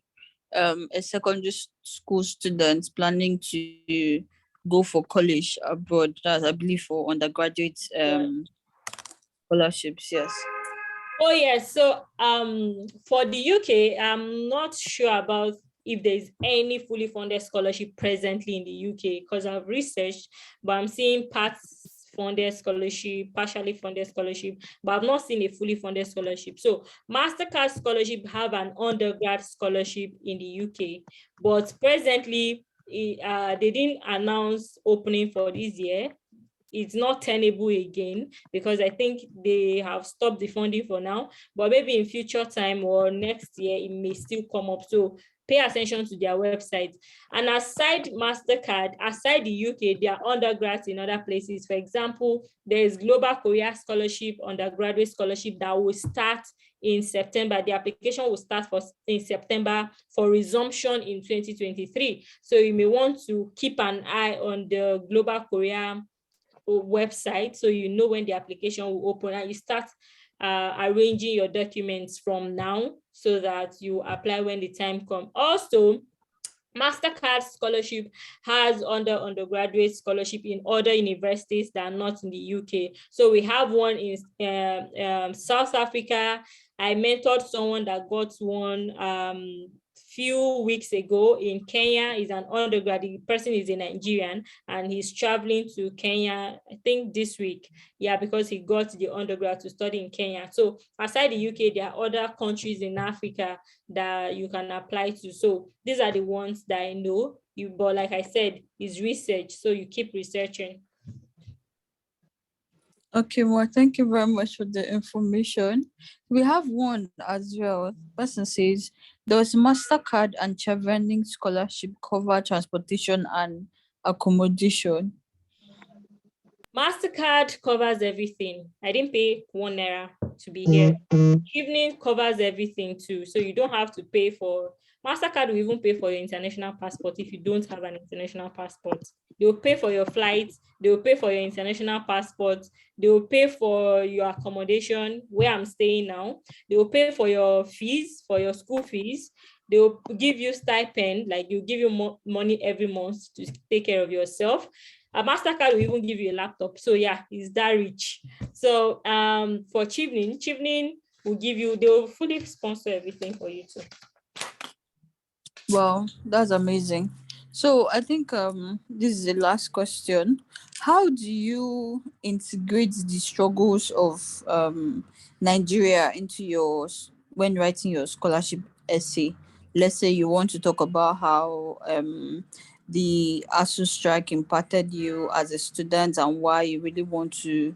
a secondary school student planning to go for college abroad. That's, I believe, for undergraduate scholarships. Yes. Oh yes. So for the UK, I'm not sure about if there's any fully funded scholarship presently in the UK, because I've researched, but I'm seeing parts funded scholarship, partially funded scholarship, but I've not seen a fully funded scholarship. So MasterCard scholarship have an undergrad scholarship in the UK, but presently they didn't announce opening for this year. It's not tenable again because I think they have stopped the funding for now, but maybe in future time or next year, it may still come up. So pay attention to their website. And aside MasterCard, aside the UK, there are undergrads in other places. For example, there is Global Career Scholarship, undergraduate scholarship that will start in September. The application will start in September for resumption in 2023. So you may want to keep an eye on the Global Career website so you know when the application will open, and you start arranging your documents from now so that you apply when the time comes. Also, MasterCard scholarship has undergraduate scholarship in other universities that are not in the UK. So we have one in South Africa. I mentored someone that got one few weeks ago in Kenya. Is an undergrad. The person is a Nigerian and he's traveling to Kenya, I think this week. Yeah, because he got the undergrad to study in Kenya. So aside the UK, there are other countries in Africa that you can apply to. So these are the ones that I know. But like I said, it's research. So you keep researching. Okay, well, thank you very much for the information. We have one as well. The person says, does MasterCard and traveling scholarship cover transportation and accommodation? MasterCard covers everything. I didn't pay #1 to be here. Evening covers everything too. So you don't have to pay for, MasterCard will even pay for your international passport if you don't have an international passport. They will pay for your flights. They will pay for your international passport. They will pay for your accommodation where I'm staying now. They will pay for your fees, for your school fees. They will give you stipend, like you give you money every month to take care of yourself. A MasterCard will even give you a laptop. So yeah, it's that rich. So for Chivney will give you, they will fully sponsor everything for you too. Wow, that's amazing. So I think this is the last question. How do you integrate the struggles of Nigeria into when writing your scholarship essay? Let's say you want to talk about how the ASU strike impacted you as a student and why you really want to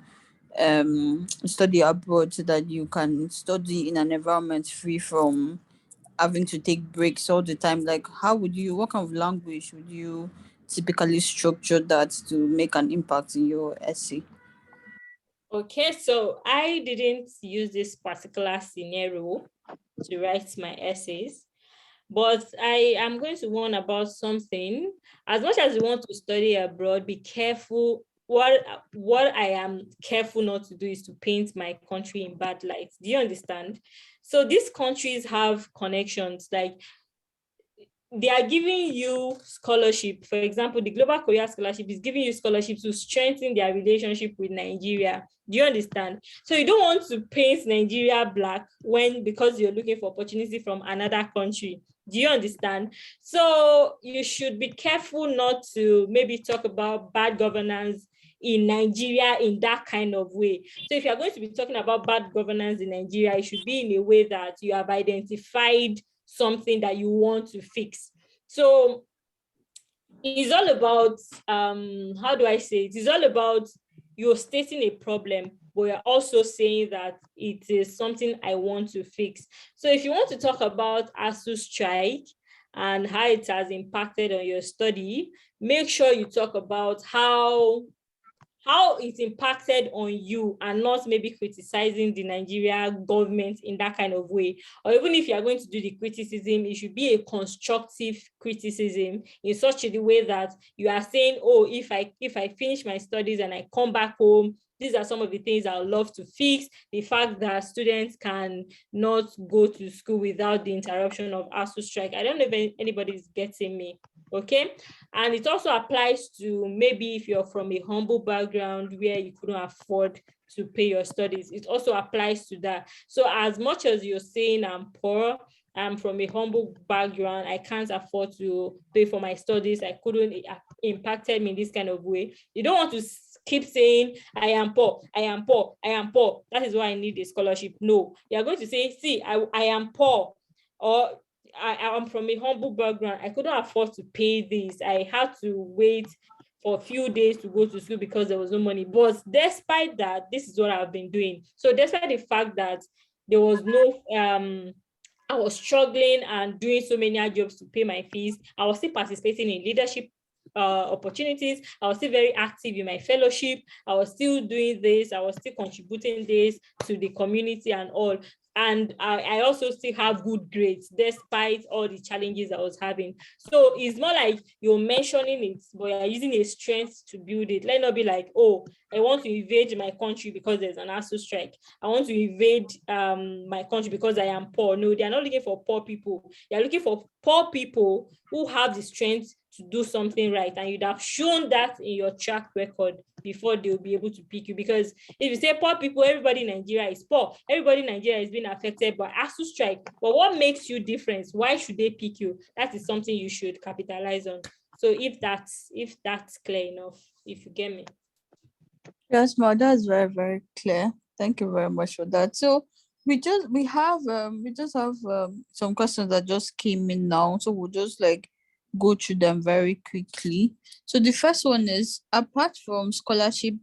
study abroad so that you can study in an environment free from having to take breaks all the time. Like, what kind of language would you typically structure that to make an impact in your essay? Okay, so I didn't use this particular scenario to write my essays, but I am going to warn about something. As much as you want to study abroad, be careful. What I am careful not to do is to paint my country in bad light. Do you understand? So these countries have connections, like they are giving you scholarship. For example, the Global Korea Scholarship is giving you scholarship to strengthen their relationship with Nigeria. Do you understand? So you don't want to paint Nigeria black because you're looking for opportunity from another country. Do you understand? So you should be careful not to maybe talk about bad governance in Nigeria in that kind of way. So if you're going to be talking about bad governance in Nigeria, it should be in a way that you have identified something that you want to fix. So it's all about, how do I say it? It's all about you're stating a problem, but you're also saying that it is something I want to fix. So if you want to talk about ASU strike and how it has impacted on your study, make sure you talk about how it impacted on you and not maybe criticizing the Nigeria government in that kind of way. Or even if you are going to do the criticism, it should be a constructive criticism in such a way that you are saying, oh, if I finish my studies and I come back home, these are some of the things I would love to fix. The fact that students can not go to school without the interruption of ASU strike. I don't know if anybody is getting me. Okay. And it also applies to maybe if you're from a humble background where you couldn't afford to pay your studies, it also applies to that. So as much as you're saying I'm poor, I'm from a humble background, I can't afford to pay for my studies, I couldn't, it impacted me in this kind of way. You don't want to keep saying, I am poor, I am poor, I am poor. That is why I need a scholarship. No, you're going to say, see, I am poor, or I am from a humble background. I couldn't afford to pay this. I had to wait for a few days to go to school because there was no money. But despite that, this is what I've been doing. So despite the fact that there was no, I was struggling and doing so many jobs to pay my fees, I was still participating in leadership opportunities. I was still very active in my fellowship. I was still doing this. I was still contributing this to the community and all. And I also still have good grades despite all the challenges I was having. So it's more like you're mentioning it, but you're using a strength to build it. Let not be like, oh, I want to invade my country because there's an ASU strike. I want to invade my country because I am poor. No, they're not looking for poor people. They're looking for poor people who have the strength to do something right, and you'd have shown that in your track record before they'll be able to pick you. Because if you say poor people, everybody in Nigeria is poor, everybody in Nigeria is being affected by ASU strike, but what makes you different? Why should they pick you? That is something you should capitalize on. So if that's clear enough, if you get me. Yes, ma, that's very, very clear. Thank you very much for that. So we just have some questions that just came in now. So we'll just like go through them very quickly. So the first one is, apart from scholarship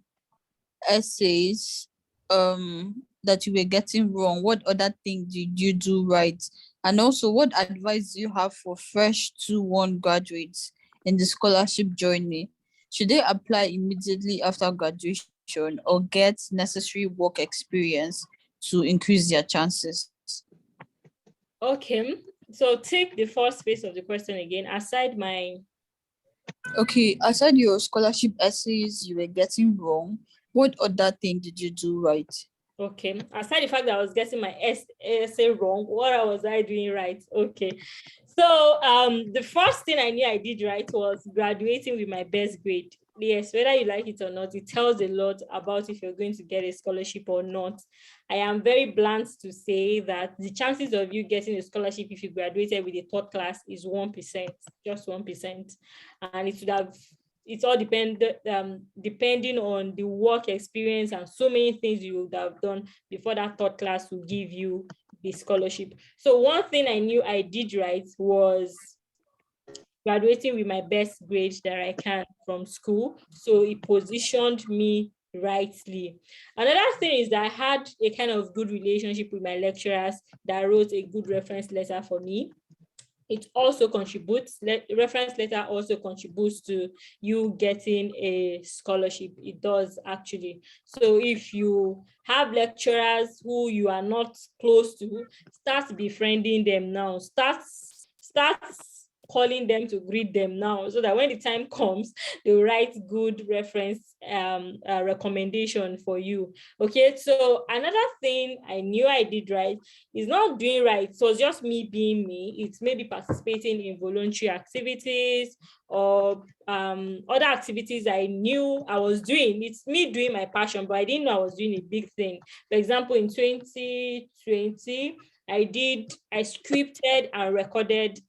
essays that you were getting wrong, what other thing did you do right? And also, what advice do you have for fresh 2-1 graduates in the scholarship journey? Should they apply immediately after graduation or get necessary work experience to increase their chances? Okay, so take the first phase of the question again. Okay, aside your scholarship essays you were getting wrong, what other thing did you do right? Okay. Aside the fact that I was getting my essay wrong, what was I doing right? Okay. So the first thing I knew I did right was graduating with my best grade. Yes, whether you like it or not, it tells a lot about if you're going to get a scholarship or not. I am very blunt to say that the chances of you getting a scholarship if you graduated with a third class is 1%, just 1%. And it would have, it's all depending on the work experience and so many things you would have done before that third class will give you the scholarship. So one thing I knew I did right was graduating with my best grade that I can from school. So it positioned me rightly. Another thing is that I had a kind of good relationship with my lecturers that wrote a good reference letter for me. It also contributes, reference letter also contributes to you getting a scholarship. It does actually. So if you have lecturers who you are not close to, start befriending them now. Start calling them to greet them now, so that when the time comes, they'll write good reference recommendation for you. Okay, so another thing I knew I did right is not doing right. So it's just me being me. It's maybe participating in voluntary activities or other activities I knew I was doing. It's me doing my passion, but I didn't know I was doing a big thing. For example, in 2020, I scripted and recorded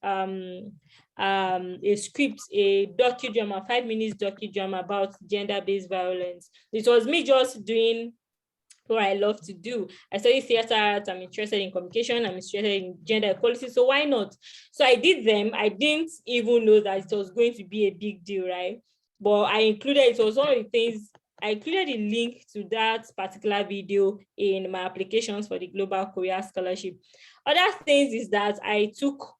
a script, a docudrama, 5 minutes docudrama about gender-based violence. It was me just doing what I love to do. I study theater arts, I'm interested in communication, I'm interested in gender equality, so why not? So I did them. I didn't even know that it was going to be a big deal, right? But I included, it was one of the things, I included a link to that particular video in my applications for the Global Career Scholarship. Other things is that I took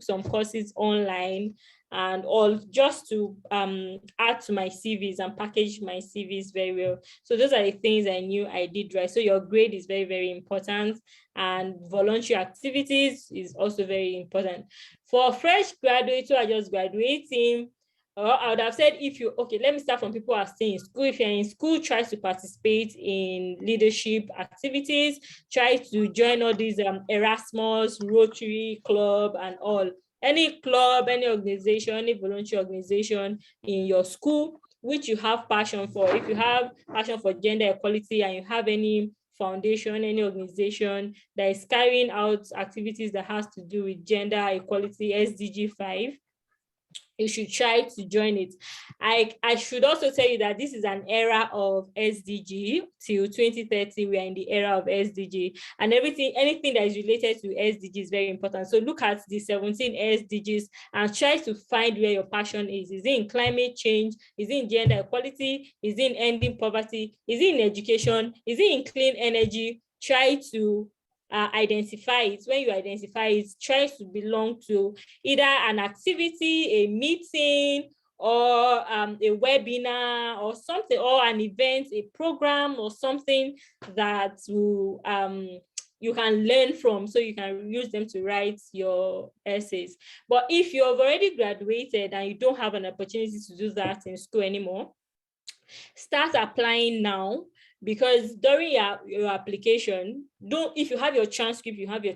some courses online and all, just to add to my CVs and package my CVs very well. So those are the things I knew I did right. So your grade is very, very important, and voluntary activities is also very important. For fresh graduates who are just graduating, I would have said, let me start from people who are still in school. If you're in school, try to participate in leadership activities, try to join all these Erasmus, Rotary Club and all. Any club, any organization, any voluntary organization in your school, which you have passion for. If you have passion for gender equality and you have any foundation, any organization that is carrying out activities that has to do with gender equality, SDG 5, you should try to join it. I should also tell you that this is an era of SDG. Till 2030, we are in the era of SDG, and anything that is related to SDG is very important. So look at the 17 SDGs and try to find where your passion is. Is it in climate change? Is it in gender equality? Is it in ending poverty? Is it in education? Is it in clean energy? Try to identify it. When you identify it, try to belong to either an activity, a meeting, or a webinar or something, or an event, a program or something that will you can learn from, so you can use them to write your essays. But if you have already graduated and you don't have an opportunity to do that in school anymore, start applying now, because during your application, if you have your transcript, you have your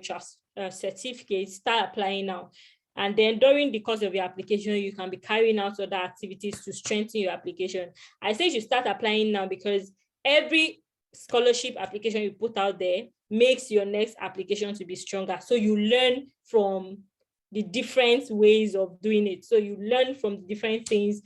certificate, start applying now. And then during the course of your application, you can be carrying out other activities to strengthen your application. I say you should start applying now, because every scholarship application you put out there makes your next application to be stronger. So you learn from the different ways of doing it. So you learn from the different things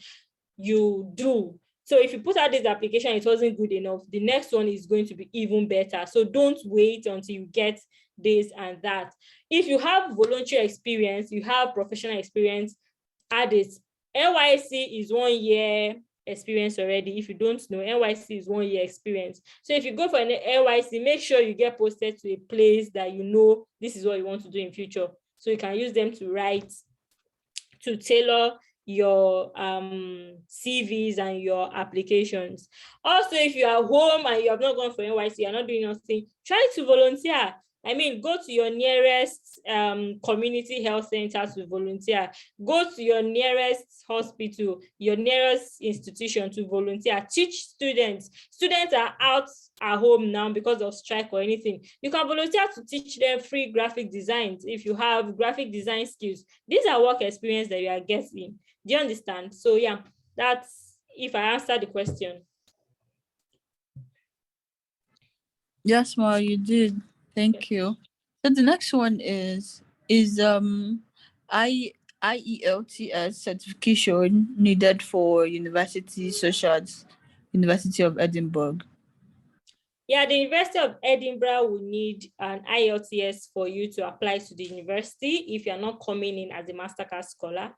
you do. So if you put out this application, it wasn't good enough, the next one is going to be even better. So don't wait until you get this and that. If you have voluntary experience, you have professional experience, add it. NYC is 1 year experience already. If you don't know, NYC is 1 year experience. So if you go for an NYC, make sure you get posted to a place that you know this is what you want to do in future. So you can use them to write, to tailor your CVs and your applications. Also, if you are home and you have not gone for NYC, you're not doing nothing, try to volunteer. I mean, go to your nearest community health center to volunteer. Go to your nearest hospital, your nearest institution to volunteer. Teach students. Students are out at home now because of strike or anything. You can volunteer to teach them free graphic designs if you have graphic design skills. These are work experience that you are getting. Do you understand? So yeah, that's if I answer the question. Yes, Ma, you did. Thank you. So the next one is IELTS certification needed for universities such as University of Edinburgh. Yeah, the University of Edinburgh will need an IELTS for you to apply to the university if you're not coming in as a Mastercard scholar.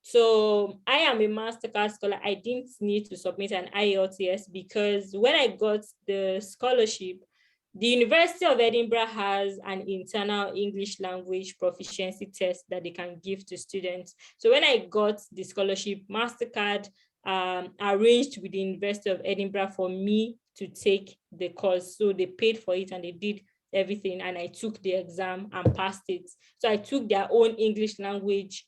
So I am a Mastercard scholar. I didn't need to submit an IELTS because when I got the scholarship, the University of Edinburgh has an internal English language proficiency test that they can give to students. So when I got the scholarship, Mastercard arranged with the University of Edinburgh for me to take the course. So they paid for it and they did everything, and I took the exam and passed it. So I took their own English language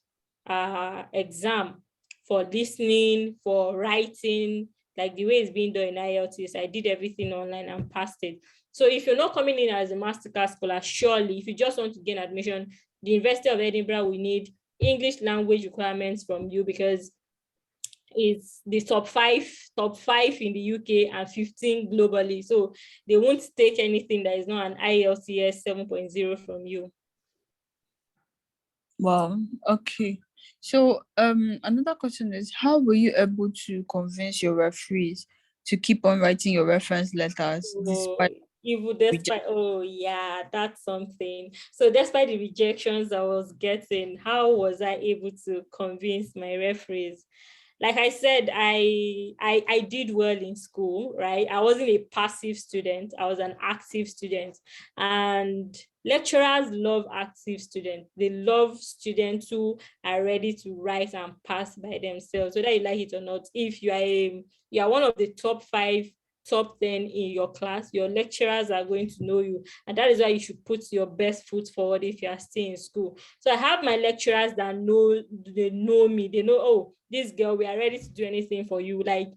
exam for listening, for writing, like the way it's being done in IELTS. I did everything online and passed it. So if you're not coming in as a Mastercard scholar, surely if you just want to gain admission, the University of Edinburgh will need English language requirements from you because it's the top five in the UK and 15 globally. So they won't take anything that is not an IELTS 7.0 from you. Wow. Okay. So another question is, how were you able to convince your referees to keep on writing your reference letters despite oh yeah, that's something. So despite the rejections I was getting, how was I able to convince my referees? Like I said, I did well in school, right? I wasn't a passive student. I was an active student. And lecturers love active students. They love students who are ready to write and pass by themselves, whether you like it or not. If you are one of the top 5, top 10 in your class, your lecturers are going to know you. And that is why you should put your best foot forward if you are still in school. So I have my lecturers that they know me. They know, oh, this girl, we are ready to do anything for you. Like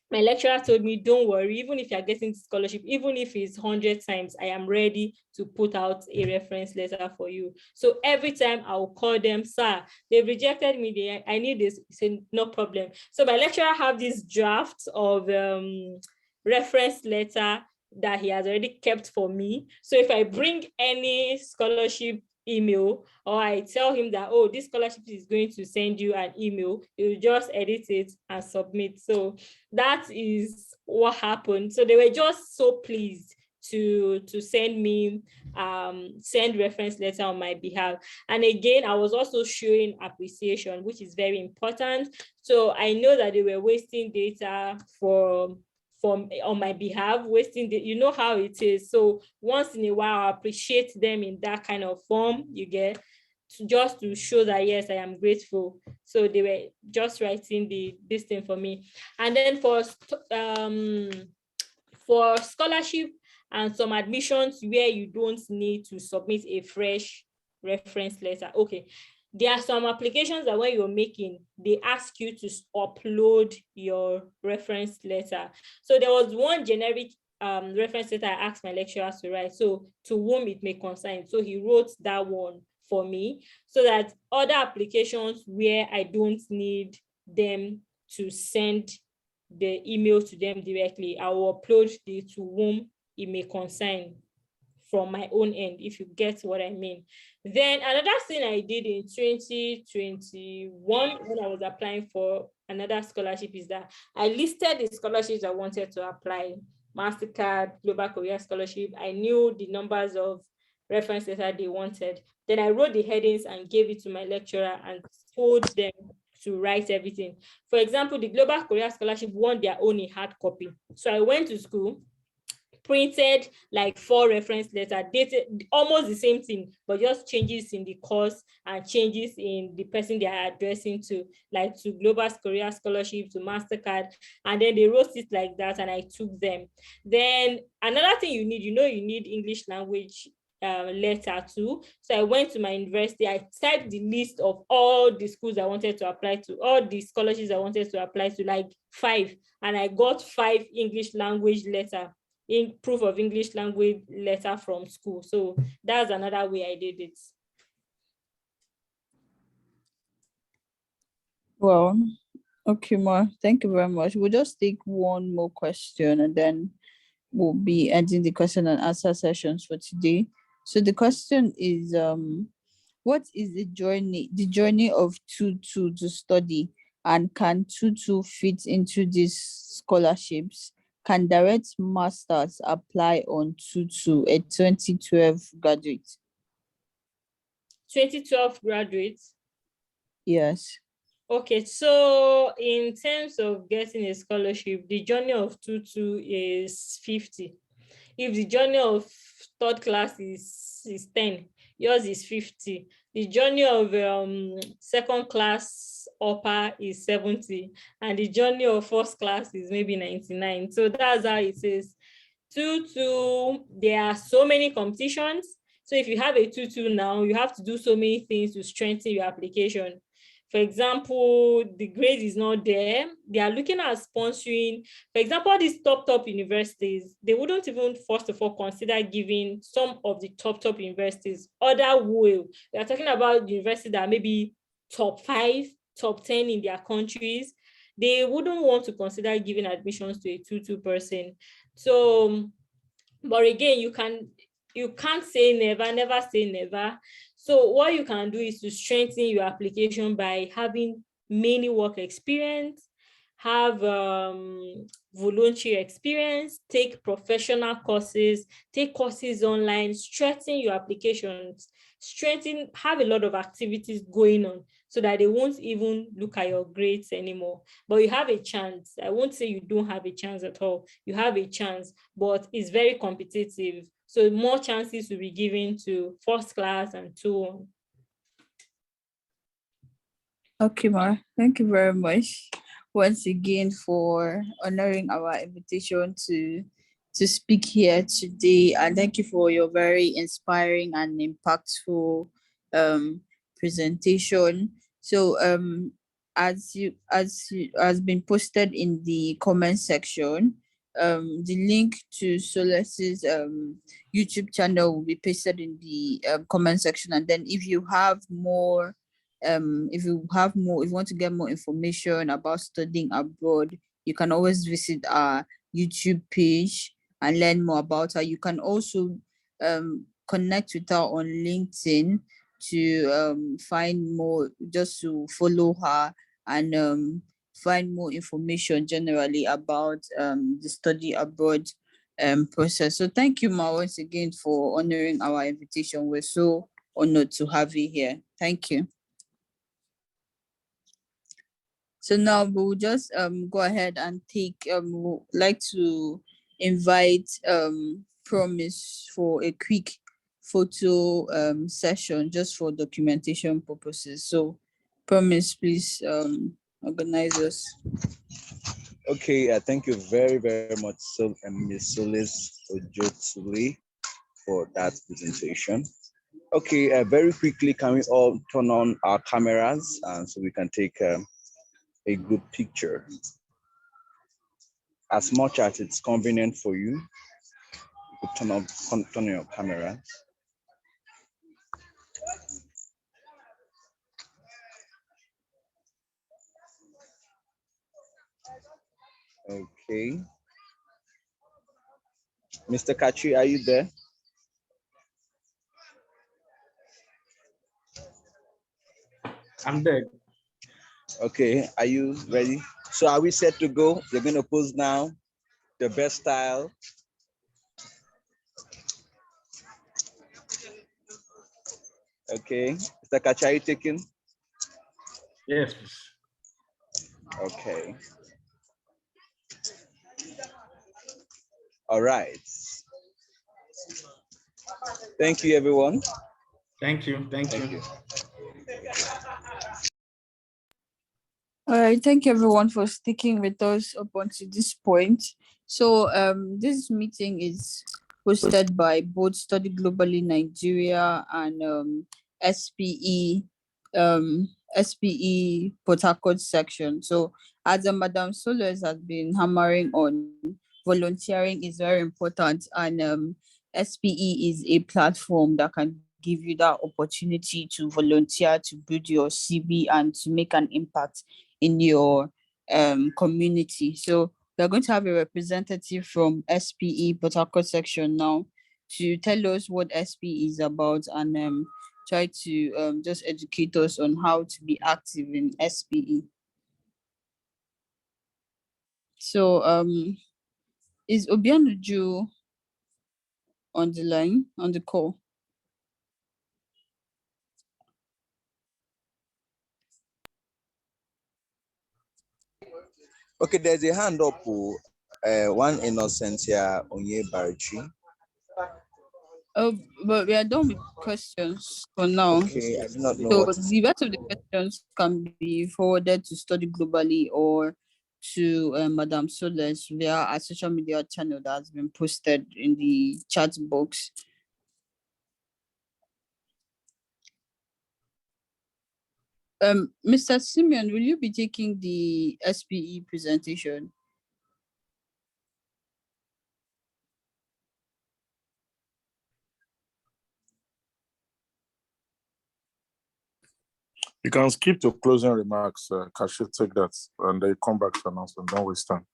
my lecturer told me, don't worry, even if you're getting scholarship, even if it's 100 times, I am ready to put out a reference letter for you. So every time I'll call them, sir, they've rejected me, I need this. He said, no problem. So my lecturer have this draft of reference letter that he has already kept for me. So if I bring any scholarship email, or I tell him that, oh, this scholarship is going to send you an email, you just edit it and submit. So that is what happened. So they were just so pleased to send me send reference letter on my behalf. And again, I was also showing appreciation, which is very important. So I know that they were wasting data on my behalf, wasting you know how it is. So once in a while, I appreciate them in that kind of form, you get, just to show that yes, I am grateful. So they were just writing this thing for me. And then for scholarship and some admissions where you don't need to submit a fresh reference letter, okay, there are some applications that when you're making, they ask you to upload your reference letter. So there was one generic reference letter I asked my lecturers to write, so to whom it may concern. So he wrote that one for me, so that other applications where I don't need them to send the email to them directly, I will upload the to whom it may concern from my own end, if you get what I mean. Then another thing I did in 2021 when I was applying for another scholarship is that I listed the scholarships I wanted to apply. Mastercard, Global Career Scholarship. I knew the numbers of reference letter they wanted. Then I wrote the headings and gave it to my lecturer and told them to write everything. For example, the Global Career Scholarship want their own in hard copy. So I went to school, printed like 4 reference letters, dated almost the same thing, but just changes in the course and changes in the person they are addressing to, like to Global Career Scholarship, to Mastercard, and then they wrote it like that, and I took them. Then another thing you need, you need English language letter to. So I went to my university, I typed the list of all the schools I wanted to apply to, all the scholarships I wanted to apply to, like 5, and I got 5 English language letter, in proof of English language letter from school. So that's another way I did it. Well, okay, Ma, thank you very much. We'll just take one more question and then we'll be ending the question and answer sessions for today. So the question is, what is the journey of Tutu to study, and can Tutu fit into these scholarships? Can direct masters apply on Tutu, a 2012 graduate? 2012 graduates. Yes. Okay, so in terms of getting a scholarship, the journey of Tutu is 50. If the journey of third class is 10, yours is 50. The journey of second class upper is 70, and the journey of first class is maybe 99. So that's how it is. Tutu, there are so many competitions. So if you have a Tutu now, you have to do so many things to strengthen your application. For example, the grade is not there. They are looking at sponsoring. For example, these top universities, they wouldn't even first of all consider giving some of the top universities other will. We are talking about universities that may be top 5, top 10 in their countries. They wouldn't want to consider giving admissions to a Tutu person. So, but again, you can't say never say never. So what you can do is to strengthen your application by having many work experience, have voluntary experience, take professional courses, take courses online, strengthen your applications, have a lot of activities going on so that they won't even look at your grades anymore. But you have a chance. I won't say you don't have a chance at all. You have a chance, but it's very competitive. So more chances will be given to first class and so on. Okay, Ma. Thank you very much once again for honoring our invitation to speak here today, and thank you for your very inspiring and impactful presentation. So as been posted in the comment section, the link to Solace's YouTube channel will be pasted in the comment section, and then if you want to get more information about studying abroad, you can always visit our YouTube page and learn more about her. You can also connect with her on LinkedIn to find more, just to follow her and find more information generally about the study abroad process. So thank you, Ma, once again for honoring our invitation. We're so honored to have you here. Thank you. So now we'll just go ahead and would like to invite Promise for a quick photo session just for documentation purposes. So Promise, please organize us. Okay, thank you very, very much, Ms. Solis Ojotuli, for that presentation. Okay, very quickly, can we all turn on our cameras so we can take a good picture? As much as it's convenient for you, you could turn on your camera. Okay. Mr. Kachi, are you there? I'm there. Okay, are you ready? So are we set to go? You're going to pose now, the best style. Okay, Mr. Kachi, are you taking? Yes, please. Okay. All right. Thank you, everyone. Thank you. Thank you. All right, thank you everyone for sticking with us up until this point. So this meeting is hosted by both Study Globally Nigeria and SPE Port Harcourt Section. So as Madam Solis has been hammering on, volunteering is very important, and SPE is a platform that can give you that opportunity to volunteer, to build your CV, and to make an impact in your community. So we're going to have a representative from SPE Port Harcourt Section now to tell us what SPE is about and try to just educate us on how to be active in SPE. So is Obianuju on the line, on the call? Okay, there's a hand up. One Innocentia Onye Barichi. Oh, but we are done with questions for now. Okay, I do not know So what. the rest of the questions can be forwarded to Study Globally or to Madam Solis via our social media channel that has been posted in the chat box. Mr. Simeon, will you be taking the SPE presentation? You can skip to closing remarks, Kashi, take that, and then come back to announcement. Don't waste time.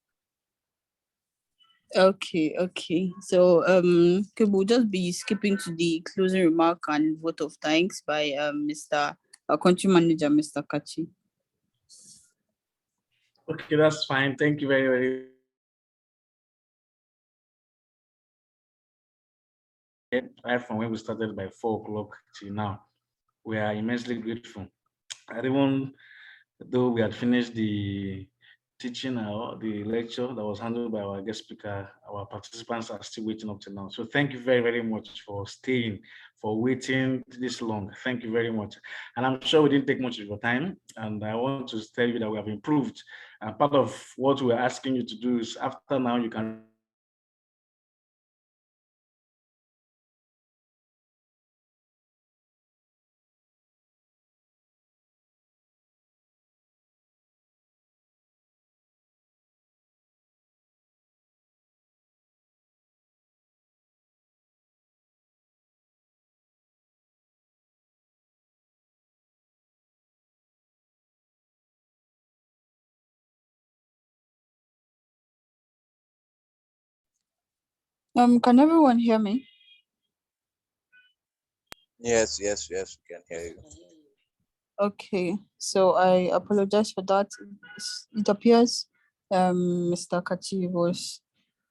Okay. So okay, we'll just be skipping to the closing remark and vote of thanks by Mr. Country Manager, Mr. Kachi. Okay, that's fine. Thank you very, very. Right from when we started by 4 o'clock till now, we are immensely grateful. And even though we had finished the teaching or the lecture that was handled by our guest speaker, our participants are still waiting up to now. So thank you very, very much for staying, for waiting this long. Thank you very much. And I'm sure we didn't take much of your time. And I want to tell you that we have improved. And part of what we're asking you to do is after now, you can Can everyone hear me? Yes, we can hear you. Okay, so I apologize for that. It appears Mr. Kachi was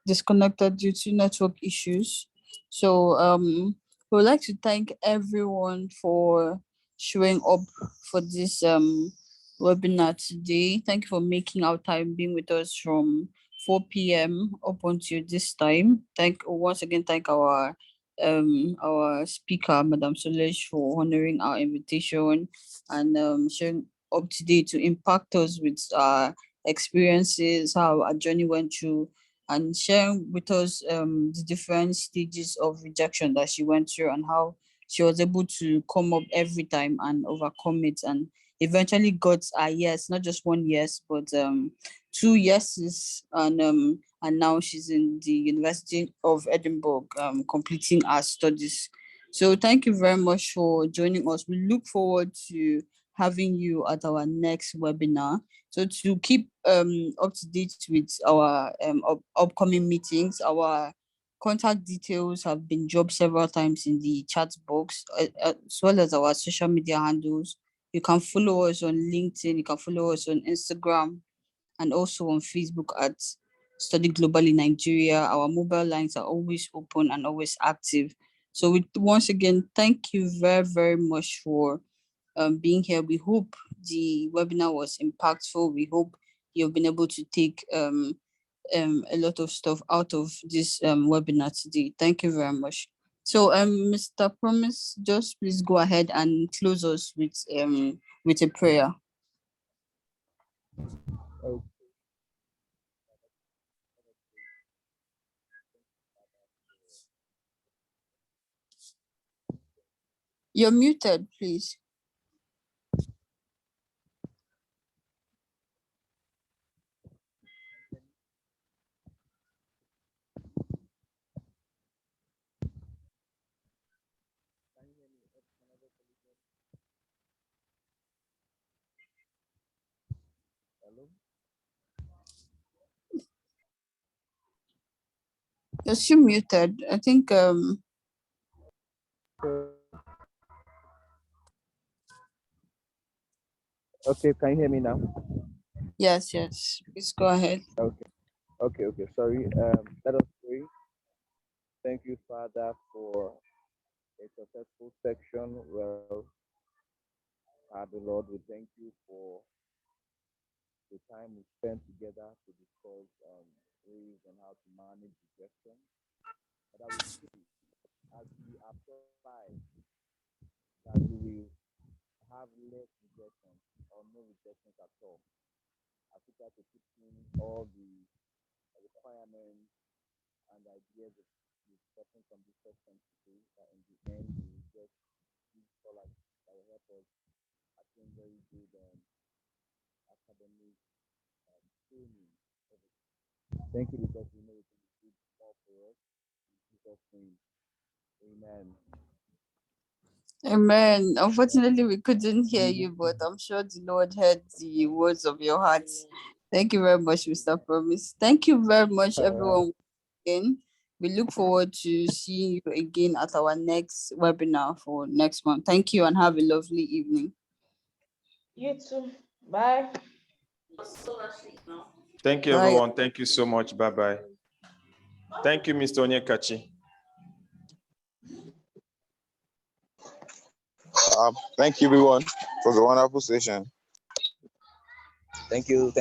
disconnected due to network issues. So we would like to thank everyone for showing up for this webinar today. Thank you for making our time being with us from 4 p.m. up until this time. Once again thank our speaker, Madam Solesh, for honoring our invitation and showing up today to impact us with our experiences, how our journey went through, and sharing with us the different stages of rejection that she went through and how she was able to come up every time and overcome it and eventually got a yes, not just one yes, but 2 yeses, and now she's in the University of Edinburgh completing her studies. So thank you very much for joining us. We look forward to having you at our next webinar. So to keep up to date with our upcoming meetings, our contact details have been dropped several times in the chat box, as well as our social media handles. You can follow us on LinkedIn, you can follow us on Instagram, and also on Facebook at Study Globally Nigeria. Our mobile lines are always open and always active. So once again, thank you very, very much for being here. We hope the webinar was impactful. We hope you've been able to take a lot of stuff out of this webinar today. Thank you very much. So Mr. Promise, just please go ahead and close us with a prayer. You're muted, please. You're still muted. I think Okay, can you hear me now? yes. Please go ahead. Okay. Sorry. Let us pray. Thank you, Father, for a successful section. Well, Father Lord, we thank you for the time we spent together to discuss ways on how to manage rejection. But I will see as we apply that we will have less rejection or no rejections at all. I think that to put in all the requirements and ideas of the discussion from this session today, that in the end we will just use scholars that will help us attain very good academic training. Thank you because we know it will be good all for us. In Jesus' name, amen. Amen. Unfortunately, we couldn't hear you, but I'm sure the Lord heard the words of your heart. Thank you very much, Mr. Promise. Thank you very much, everyone. Again, we look forward to seeing you again at our next webinar for next month. Thank you and have a lovely evening. You too. Bye. Thank you, Bye. everyone. Thank you so much. Bye-bye. Thank you, Mr. Onyekachi. Thank you, everyone. It was a wonderful session. Thank you.